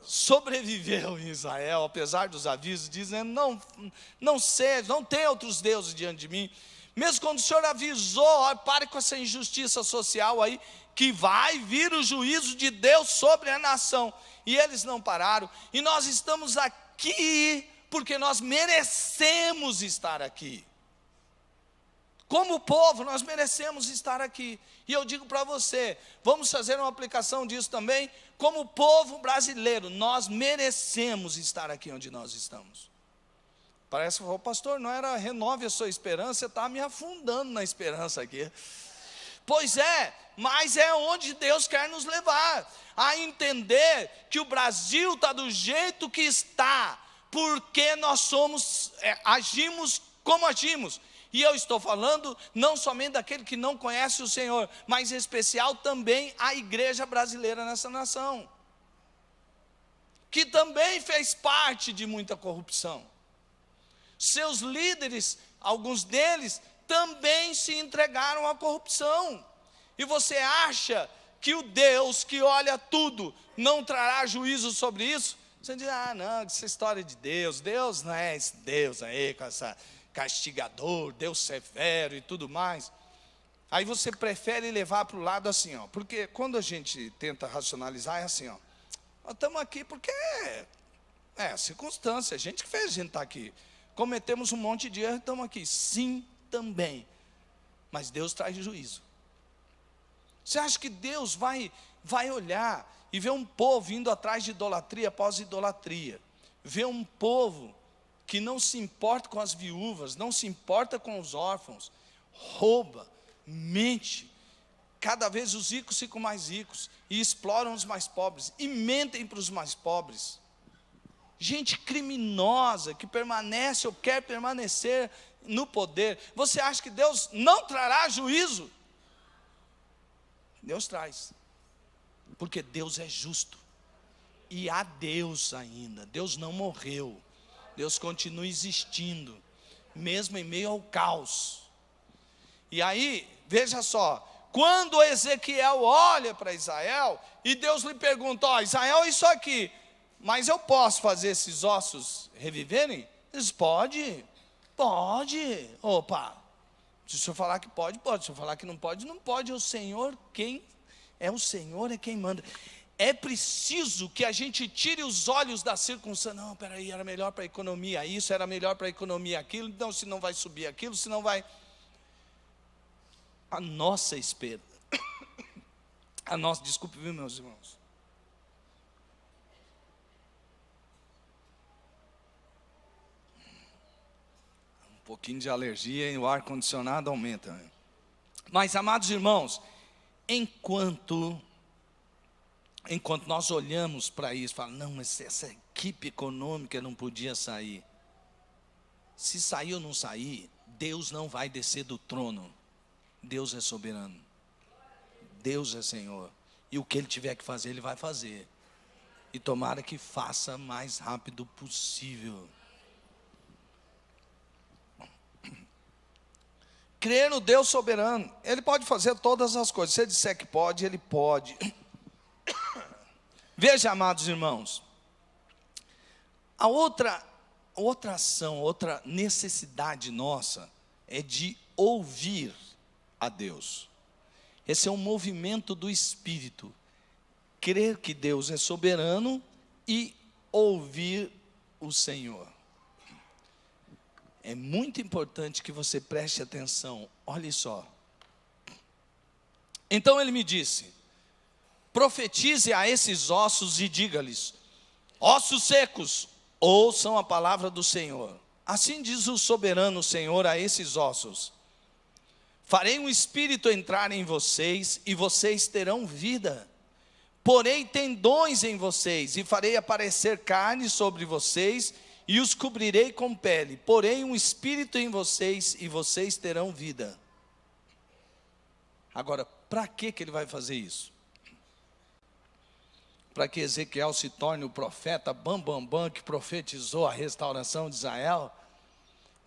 sobreviveu em Israel, apesar dos avisos, dizendo, não tem outros deuses diante de mim. Mesmo quando o Senhor avisou, ó, pare com essa injustiça social aí, que vai vir o juízo de Deus sobre a nação. E eles não pararam. E nós estamos aqui porque nós merecemos estar aqui. Como povo, nós merecemos estar aqui. E eu digo para você, vamos fazer uma aplicação disso também. Como povo brasileiro, nós merecemos estar aqui onde nós estamos. Parece que o pastor não era renove a sua esperança, você está me afundando na esperança aqui. Pois é, mas é onde Deus quer nos levar. A entender que o Brasil está do jeito que está, porque nós agimos como agimos. E eu estou falando não somente daquele que não conhece o Senhor, mas em especial também a igreja brasileira nessa nação, que também fez parte de muita corrupção. Seus líderes, alguns deles, também se entregaram à corrupção. E você acha que o Deus que olha tudo não trará juízo sobre isso? Você diz, não, essa história de Deus não é esse Deus aí, com essa castigador, Deus severo e tudo mais. Aí você prefere levar para o lado assim, ó, porque quando a gente tenta racionalizar é assim, ó, nós estamos aqui porque é circunstância, a gente que fez a gente estar aqui. Cometemos um monte de erro, estamos aqui. Sim, também. Mas Deus traz juízo. Você acha que Deus vai olhar e ver um povo indo atrás de idolatria após idolatria? Ver um povo que não se importa com as viúvas, não se importa com os órfãos, rouba, mente. Cada vez os ricos ficam mais ricos e exploram os mais pobres e mentem para os mais pobres. Gente criminosa que permanece ou quer permanecer no poder. Você acha que Deus não trará juízo? Deus traz, porque Deus é justo. E há Deus ainda. Deus não morreu. Deus continua existindo, mesmo em meio ao caos. E aí, veja só, quando Ezequiel olha para Israel e Deus lhe pergunta, Israel, isso aqui, mas eu posso fazer esses ossos reviverem? Ele diz, pode. Opa, se o senhor falar que pode, pode. Se o senhor falar que não pode, não pode. O Senhor o Senhor é quem manda. É preciso que a gente tire os olhos da circunstância. Não, peraí, era melhor para a economia isso, era melhor para a economia aquilo. Então, se não vai subir aquilo, se não vai... A nossa esperança... Desculpe, viu, meus irmãos? Um pouquinho de alergia e o ar-condicionado aumenta. Né? Mas, amados irmãos, enquanto nós olhamos para isso, falamos, não, mas essa equipe econômica não podia sair. Se sair ou não sair, Deus não vai descer do trono. Deus é soberano. Deus é Senhor. E o que Ele tiver que fazer, Ele vai fazer. E tomara que faça mais rápido possível. Crer no Deus soberano. Ele pode fazer todas as coisas. Se Ele disser que pode, Ele pode. Veja, amados irmãos, a outra ação, outra necessidade nossa é de ouvir a Deus. Esse é um movimento do Espírito. Crer que Deus é soberano e ouvir o Senhor. É muito importante que você preste atenção. Olha só. Então ele me disse, profetize a esses ossos e diga-lhes, ossos secos, ouçam a palavra do Senhor. Assim diz o soberano Senhor a esses ossos, farei um espírito entrar em vocês e vocês terão vida. Porei tendões em vocês e farei aparecer carne sobre vocês e os cobrirei com pele. Porei um espírito em vocês e vocês terão vida. Agora, para que ele vai fazer isso? Para que Ezequiel se torne o profeta bam, que profetizou a restauração de Israel?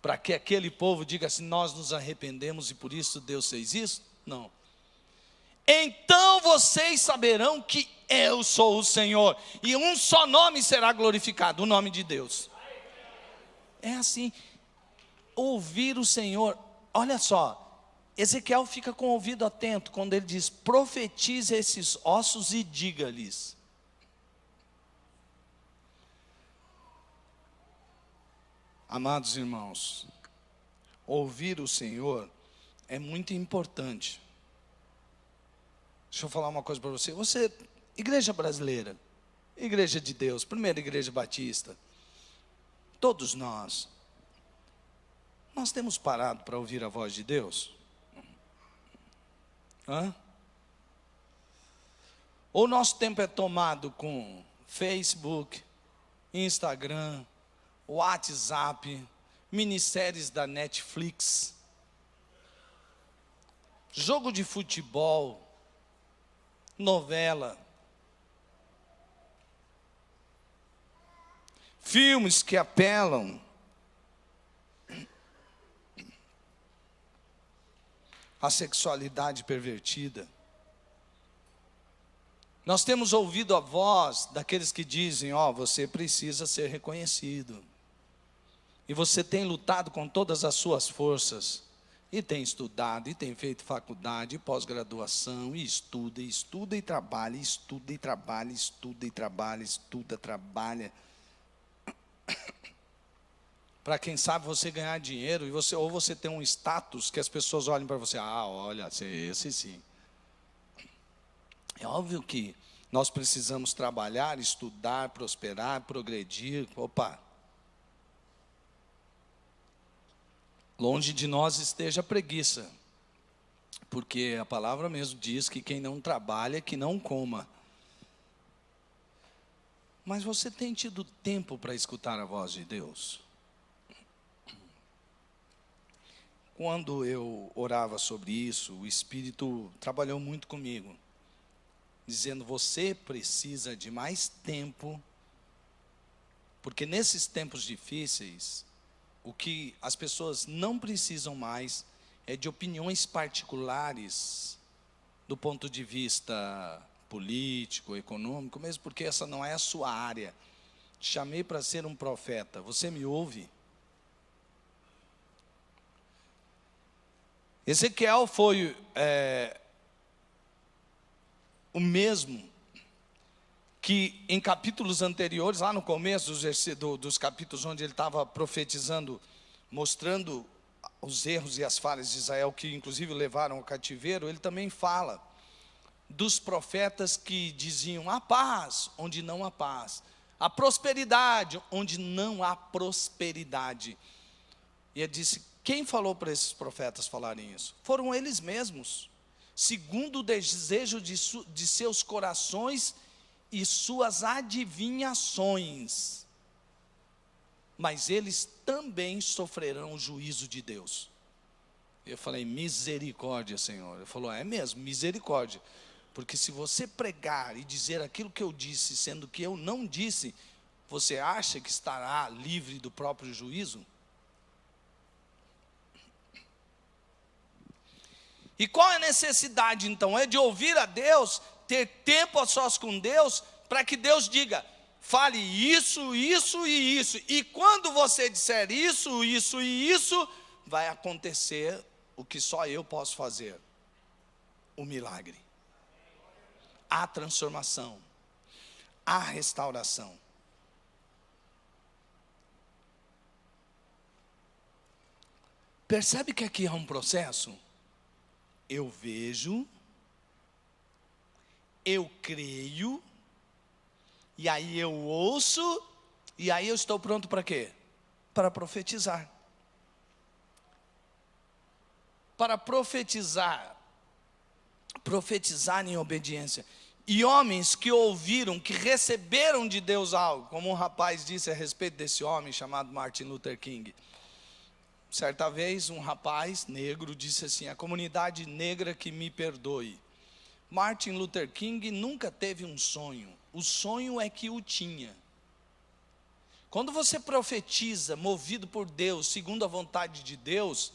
Para que aquele povo diga assim, nós nos arrependemos e por isso Deus fez isso? Não. Então vocês saberão que eu sou o Senhor, e um só nome será glorificado, o nome de Deus. É assim, ouvir o Senhor. Olha só, Ezequiel fica com o ouvido atento quando ele diz: profetize esses ossos e diga-lhes. Amados irmãos, ouvir o Senhor é muito importante. Deixa eu falar uma coisa para você. Você, igreja brasileira, igreja de Deus, primeira igreja batista, todos nós temos parado para ouvir a voz de Deus? Ou nosso tempo é tomado com Facebook, Instagram, WhatsApp, minisséries da Netflix, jogo de futebol, novela, filmes que apelam à sexualidade pervertida. Nós temos ouvido a voz daqueles que dizem: você precisa ser reconhecido. E você tem lutado com todas as suas forças, e tem estudado, e tem feito faculdade, e pós-graduação, e estuda e trabalha, estuda e trabalha, estuda e trabalha, estuda, trabalha. Para quem sabe você ganhar dinheiro, ou você ter um status que as pessoas olhem para você: olha, esse sim. É óbvio que nós precisamos trabalhar, estudar, prosperar, progredir. Longe de nós esteja a preguiça, porque a palavra mesmo diz que quem não trabalha, que não coma. Mas você tem tido tempo para escutar a voz de Deus? Quando eu orava sobre isso, o Espírito trabalhou muito comigo, dizendo: você precisa de mais tempo, porque nesses tempos difíceis, o que as pessoas não precisam mais é de opiniões particulares, do ponto de vista político, econômico, mesmo porque essa não é a sua área. Te chamei para ser um profeta, você me ouve? Ezequiel foi o mesmo que em capítulos anteriores, lá no começo dos capítulos onde ele estava profetizando, mostrando os erros e as falhas de Israel, que inclusive levaram ao cativeiro, ele também fala dos profetas que diziam: a paz onde não há paz, a prosperidade onde não há prosperidade. E ele disse: quem falou para esses profetas falarem isso? Foram eles mesmos, segundo o desejo de seus corações e suas adivinhações. Mas eles também sofrerão o juízo de Deus. Eu falei: misericórdia, Senhor. Ele falou: é mesmo, misericórdia. Porque se você pregar e dizer aquilo que eu disse, sendo que eu não disse, você acha que estará livre do próprio juízo? E qual é a necessidade então? É de ouvir a Deus, ter tempo a sós com Deus, para que Deus diga: fale isso, isso e isso. E quando você disser isso, isso e isso, vai acontecer o que só eu posso fazer: o milagre, a transformação, a restauração. Percebe que aqui há um processo? Eu vejo, eu creio, e aí eu ouço, e aí eu estou pronto para quê? Para profetizar. Para profetizar em obediência. E homens que ouviram, que receberam de Deus algo, como um rapaz disse a respeito desse homem chamado Martin Luther King. Certa vez um rapaz negro disse assim: a comunidade negra que me perdoe. Martin Luther King nunca teve um sonho, o sonho é que o tinha. Quando você profetiza, movido por Deus, segundo a vontade de Deus,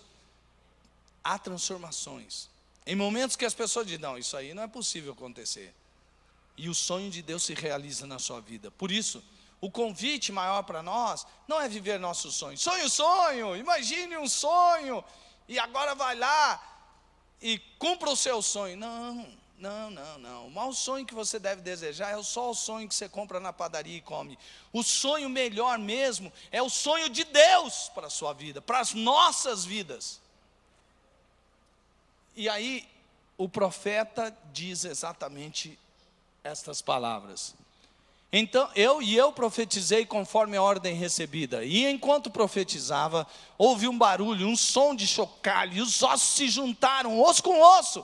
há transformações. Em momentos que as pessoas dizem, não, isso aí não é possível acontecer. E o sonho de Deus se realiza na sua vida. Por isso, o convite maior para nós não é viver nossos sonhos. Sonho, imagine um sonho, e agora vai lá e cumpra o seu sonho. Não. O maior sonho que você deve desejar é só o sonho que você compra na padaria e come. O sonho melhor mesmo é o sonho de Deus para a sua vida, para as nossas vidas. E aí, o profeta diz exatamente estas palavras. Então, eu profetizei conforme a ordem recebida. E enquanto profetizava, houve um barulho, um som de chocalho, e os ossos se juntaram, osso com osso.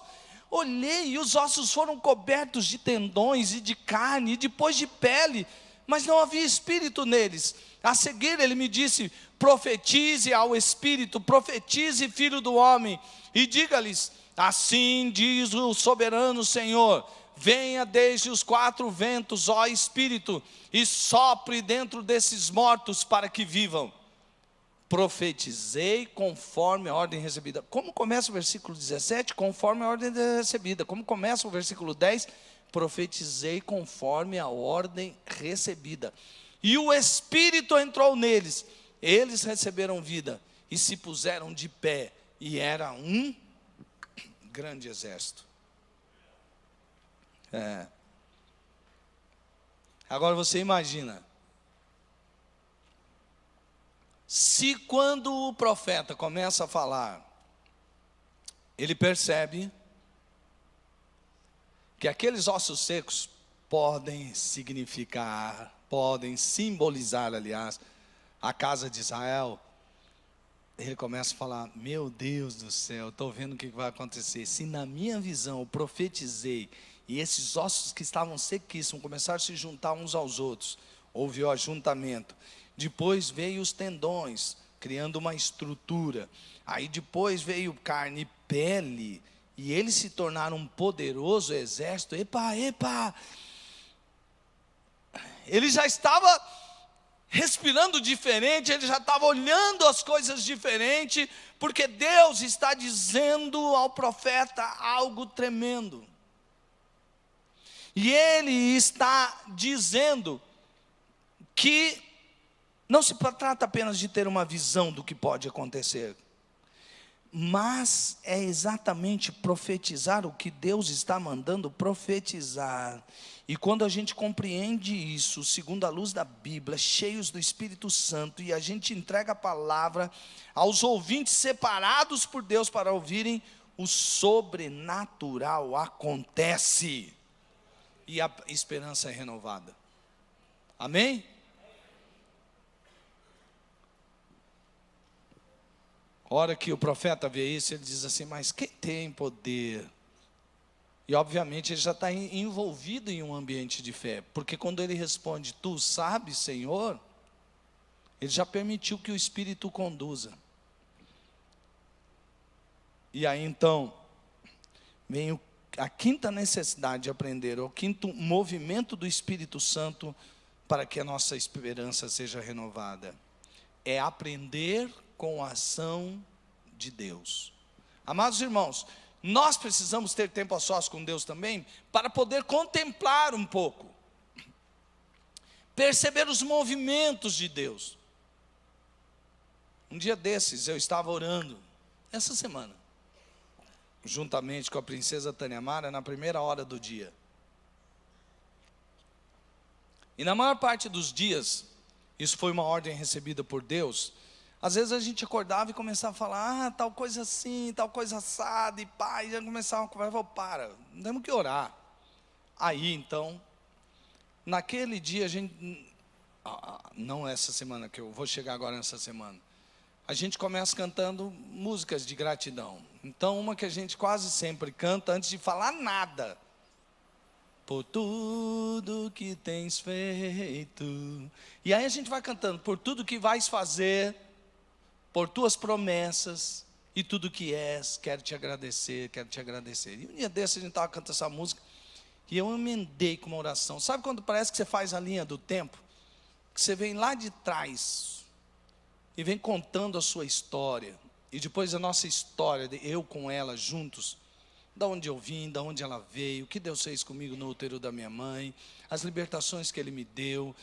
Olhei e os ossos foram cobertos de tendões e de carne, e depois de pele, mas não havia espírito neles. A seguir ele me disse, profetize ao espírito, profetize, filho do homem, e diga-lhes, assim diz o soberano Senhor, venha desde os 4 ventos, ó espírito, e sopre dentro desses mortos para que vivam. Profetizei conforme a ordem recebida. Como começa o versículo 17? Conforme a ordem recebida. Como começa o versículo 10? Profetizei conforme a ordem recebida. E o Espírito entrou neles. Eles receberam vida e se puseram de pé. E era um grande exército. Agora você imagina. Se quando o profeta começa a falar, ele percebe que aqueles ossos secos podem significar, podem simbolizar, aliás, a casa de Israel, ele começa a falar, meu Deus do céu, estou vendo o que vai acontecer. Se na minha visão eu profetizei, e esses ossos que estavam sequíssimos começaram a se juntar uns aos outros, houve o ajuntamento. Depois veio os tendões, criando uma estrutura. Aí depois veio carne e pele, e eles se tornaram um poderoso exército. Epa! Ele já estava respirando diferente, ele já estava olhando as coisas diferente, porque Deus está dizendo ao profeta algo tremendo. E ele está dizendo que não se trata apenas de ter uma visão do que pode acontecer, mas é exatamente profetizar o que Deus está mandando profetizar. E quando a gente compreende isso, segundo a luz da Bíblia, cheios do Espírito Santo, e a gente entrega a palavra aos ouvintes separados por Deus para ouvirem, o sobrenatural acontece, e a esperança é renovada. Amém? A hora que o profeta vê isso, ele diz assim, mas quem tem poder? E obviamente ele já está envolvido em um ambiente de fé, porque quando ele responde, tu sabes, Senhor, ele já permitiu que o Espírito conduza. E aí então, vem a quinta necessidade de aprender, o quinto movimento do Espírito Santo para que a nossa esperança seja renovada. É aprender com a ação de Deus. Amados irmãos, nós precisamos ter tempo a sós com Deus também, para poder contemplar um pouco, perceber os movimentos de Deus. Um dia desses eu estava orando, essa semana, juntamente com a princesa Tânia Mara, na primeira hora do dia. E na maior parte dos dias, isso foi uma ordem recebida por Deus. Às vezes a gente acordava e começava a falar, tal coisa assim, tal coisa assada, e pá, e já começava a conversar, para, temos que orar. Aí então, naquele dia a gente, não essa semana, que eu vou chegar agora nessa semana, a gente começa cantando músicas de gratidão. Então uma que a gente quase sempre canta antes de falar nada. Por tudo que tens feito. E aí a gente vai cantando, por tudo que vais fazer, por tuas promessas e tudo que és, quero te agradecer, quero te agradecer. E um dia desse a gente estava cantando essa música e eu emendei com uma oração. Sabe quando parece que você faz a linha do tempo? Que você vem lá de trás e vem contando a sua história. E depois a nossa história, eu com ela juntos, da onde eu vim, da onde ela veio, o que Deus fez comigo no útero da minha mãe, as libertações que Ele me deu.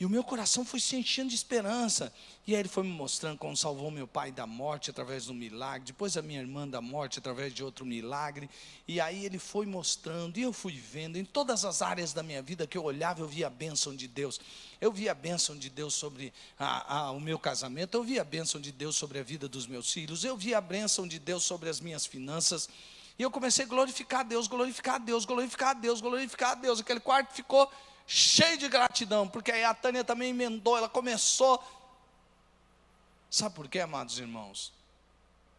E o meu coração foi se enchendo de esperança. E aí Ele foi me mostrando como salvou meu pai da morte através do milagre, depois a minha irmã da morte através de outro milagre. E aí Ele foi mostrando, e eu fui vendo, em todas as áreas da minha vida que eu olhava, eu via a bênção de Deus. Eu via a bênção de Deus sobre o meu casamento, eu via a bênção de Deus sobre a vida dos meus filhos, eu via a bênção de Deus sobre as minhas finanças. E eu comecei a glorificar a Deus, glorificar a Deus, glorificar a Deus, glorificar a Deus. Aquele quarto ficou cheio de gratidão, porque aí a Tânia também emendou, ela começou. Sabe por quê, amados irmãos?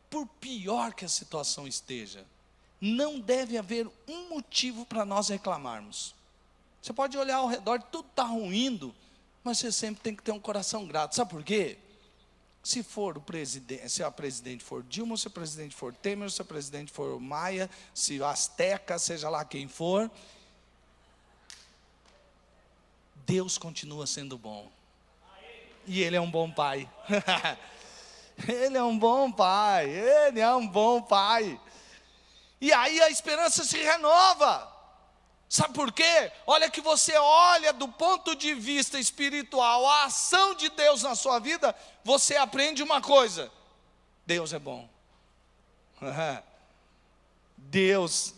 Por pior que a situação esteja, não deve haver um motivo para nós reclamarmos. Você pode olhar ao redor, tudo está ruindo, mas você sempre tem que ter um coração grato. Sabe por quê? Se a presidente for Dilma, se a presidente for Temer, se a presidente for Maia, se Azteca, seja lá quem for, Deus continua sendo bom. E Ele é um bom pai. Ele é um bom pai. Ele é um bom pai. E aí a esperança se renova. Sabe por quê? Olha que você olha do ponto de vista espiritual, a ação de Deus na sua vida, você aprende uma coisa: Deus é bom. Deus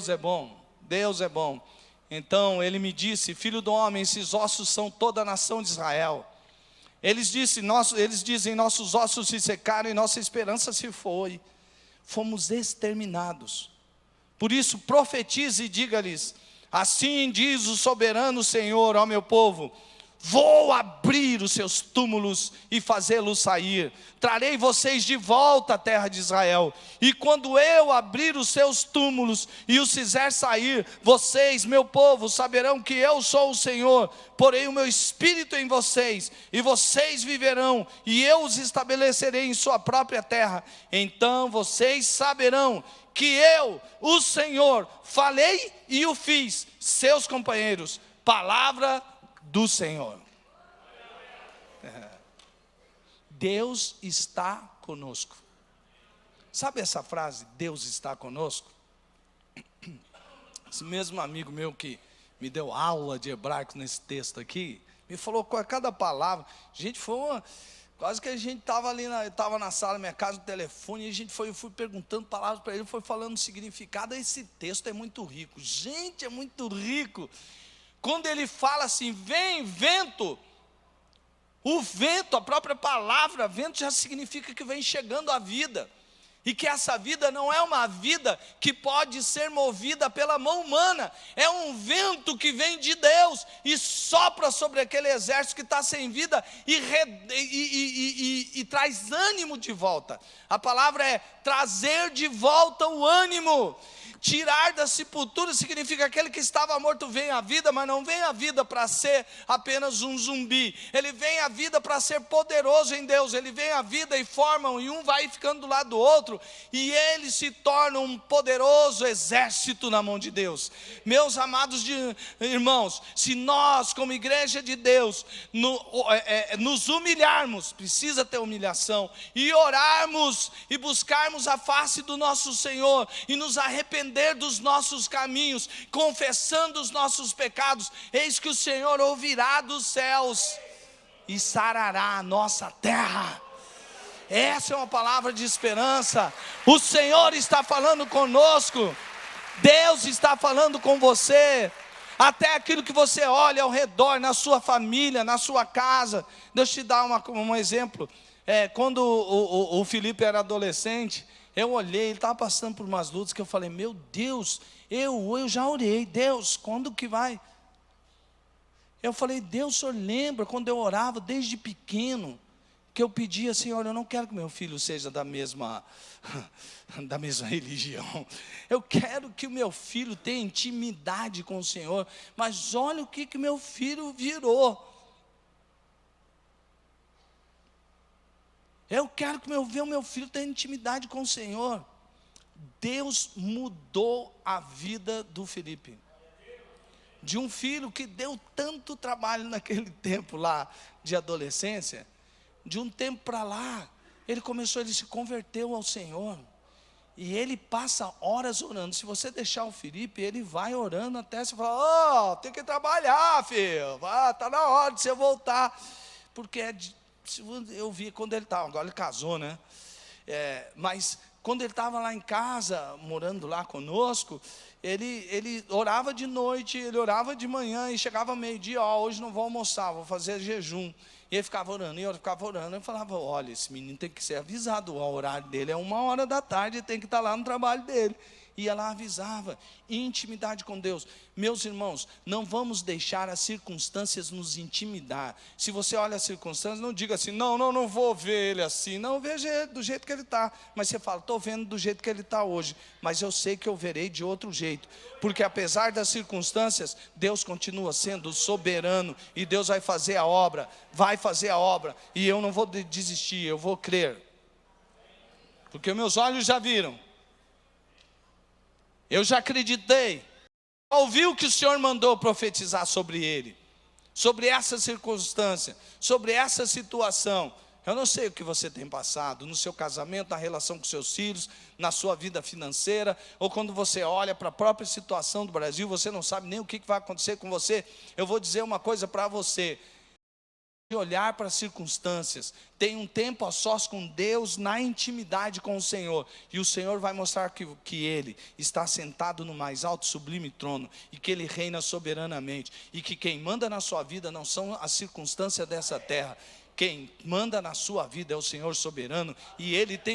é bom. Deus é bom. Então Ele me disse: filho do homem, esses ossos são toda a nação de Israel. Eles dizem, nossos ossos se secaram e nossa esperança se foi. Fomos exterminados. Por isso profetize e diga-lhes: assim diz o soberano Senhor, ó meu povo, vou abrir os seus túmulos e fazê-los sair. Trarei vocês de volta à terra de Israel. E quando eu abrir os seus túmulos e os fizer sair, vocês, meu povo, saberão que eu sou o Senhor. Porei o meu espírito em vocês, e vocês viverão, e eu os estabelecerei em sua própria terra. Então vocês saberão que eu, o Senhor, falei e o fiz, seus companheiros. Palavra do Senhor. Deus está conosco. Sabe essa frase, Deus está conosco? Esse mesmo amigo meu que me deu aula de hebraico nesse texto aqui, me falou cada palavra. Gente, quase que a gente estava ali, estava na sala da minha casa, no telefone, e eu fui perguntando palavras para ele, foi falando o significado. Esse texto é muito rico. Gente, é muito rico. Quando ele fala assim, vem vento, o vento, a própria palavra vento já significa que vem chegando a vida. E que essa vida não é uma vida que pode ser movida pela mão humana. É um vento que vem de Deus e sopra sobre aquele exército que está sem vida e traz ânimo de volta. A palavra é trazer de volta o ânimo. Tirar da sepultura significa aquele que estava morto vem à vida, mas não vem à vida para ser apenas um zumbi. Ele vem à vida para ser poderoso em Deus. Ele vem à vida e formam, e um vai ficando do lado do outro, e ele se torna um poderoso exército na mão de Deus. Meus amados irmãos, se nós como igreja de Deus nos humilharmos, precisa ter humilhação, e orarmos e buscarmos a face do nosso Senhor, e nos arrepender dos nossos caminhos, confessando os nossos pecados, eis que o Senhor ouvirá dos céus e sarará a nossa terra. Essa é uma palavra de esperança. O Senhor está falando conosco. Deus está falando com você. Até aquilo que você olha ao redor, na sua família, na sua casa. Deixa eu te dar um exemplo. Quando o Felipe era adolescente, eu olhei, ele estava passando por umas lutas que eu falei, meu Deus, eu já orei, Deus, quando que vai? Eu falei, Deus, o Senhor lembra quando eu orava desde pequeno, que eu pedia, Senhor, eu não quero que meu filho seja da mesma religião, eu quero que o meu filho tenha intimidade com o Senhor, mas olha o que meu filho virou. Eu quero que o meu filho tenha intimidade com o Senhor. Deus mudou a vida do Felipe. De um filho que deu tanto trabalho naquele tempo lá de adolescência, de um tempo para lá, ele se converteu ao Senhor. E ele passa horas orando. Se você deixar o Felipe, ele vai orando até você falar: tem que trabalhar, filho. Tá na hora de você voltar. Porque eu vi quando ele estava, agora ele casou, né? Mas quando ele estava lá em casa, morando lá conosco, ele orava de noite, ele orava de manhã e chegava meio-dia: hoje não vou almoçar, vou fazer jejum. E ele ficava orando, e eu ficava orando. Eu falava: olha, esse menino tem que ser avisado, o horário dele é 1h da tarde, ele tem que estar lá no trabalho dele. Ia lá, avisava. Intimidade com Deus. Meus irmãos, não vamos deixar as circunstâncias nos intimidar. Se você olha as circunstâncias, não diga assim: não vou ver ele assim. Não, veja ele do jeito que ele está. Mas você fala: estou vendo do jeito que ele está hoje, mas eu sei que eu verei de outro jeito. Porque apesar das circunstâncias, Deus continua sendo soberano. E Deus vai fazer a obra. E eu não vou desistir, eu vou crer. Porque meus olhos já viram. Eu já acreditei, ouvi o que o Senhor mandou profetizar sobre ele, sobre essa circunstância, sobre essa situação. Eu não sei o que você tem passado no seu casamento, na relação com seus filhos, na sua vida financeira, ou quando você olha para a própria situação do Brasil, você não sabe nem o que vai acontecer com você. Eu vou dizer uma coisa para você: olhar para as circunstâncias, tem um tempo a sós com Deus, na intimidade com o Senhor, e o Senhor vai mostrar que Ele está sentado no mais alto sublime trono, e que Ele reina soberanamente, e que quem manda na sua vida não são as circunstâncias dessa terra. Quem manda na sua vida é o Senhor soberano, e Ele tem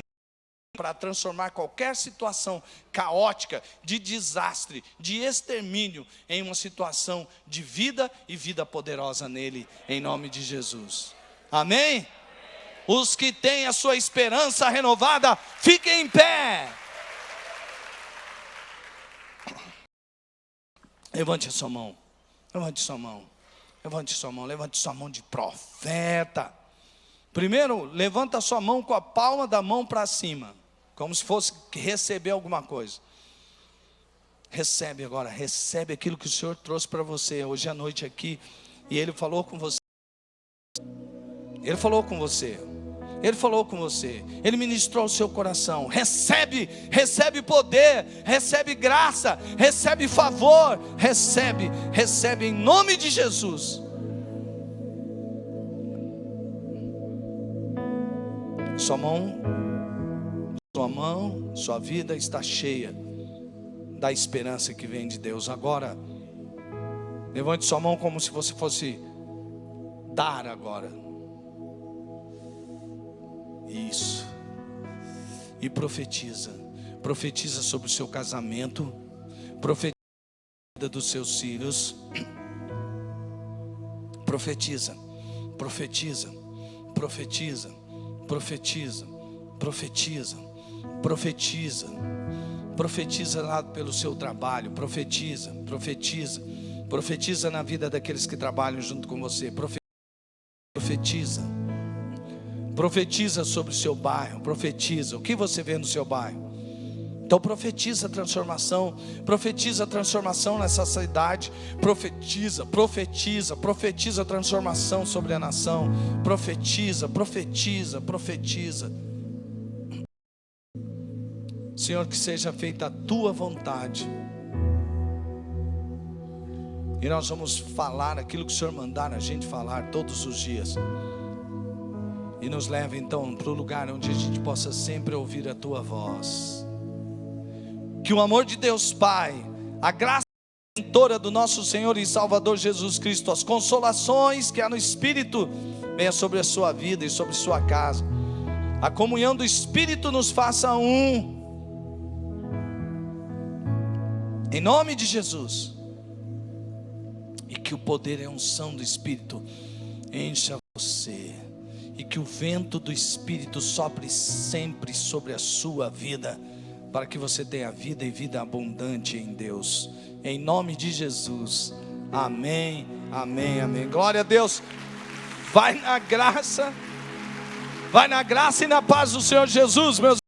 para transformar qualquer situação caótica, de desastre, de extermínio, em uma situação de vida e vida poderosa nele, em nome de Jesus. Amém? Os que têm a sua esperança renovada, fiquem em pé. Levante a sua mão, levante sua mão, levante sua mão, levante sua mão de profeta. Primeiro, levanta a sua mão com a palma da mão para cima, como se fosse receber alguma coisa. Recebe agora, recebe aquilo que o Senhor trouxe para você hoje à noite aqui. E Ele falou com você. Ele falou com você. Ele falou com você. Ele ministrou o seu coração. Recebe poder, recebe graça, recebe favor, recebe em nome de Jesus. Sua mão, sua vida está cheia da esperança que vem de Deus. Agora, levante sua mão como se você fosse dar agora. Isso. E profetiza sobre o seu casamento, profetiza dos seus filhos. Profetiza lá pelo seu trabalho. Profetiza na vida daqueles que trabalham junto com você. Profetiza sobre o seu bairro. Profetiza o que você vê no seu bairro. Então profetiza transformação nessa cidade. Profetiza transformação sobre a nação. Profetiza. Senhor, que seja feita a tua vontade. E nós vamos falar aquilo que o Senhor mandar a gente falar todos os dias. E nos leva então para o lugar onde a gente possa sempre ouvir a tua voz. Que o amor de Deus Pai, a graça redentora do nosso Senhor e Salvador Jesus Cristo, as consolações que há no Espírito, venha sobre a sua vida e sobre sua casa. A comunhão do Espírito nos faça um. Em nome de Jesus. E que o poder e a unção do Espírito encha você. E que o vento do Espírito sopre sempre sobre a sua vida, para que você tenha vida e vida abundante em Deus. Em nome de Jesus. Amém, amém, amém. Glória a Deus. Vai na graça e na paz do Senhor Jesus, meus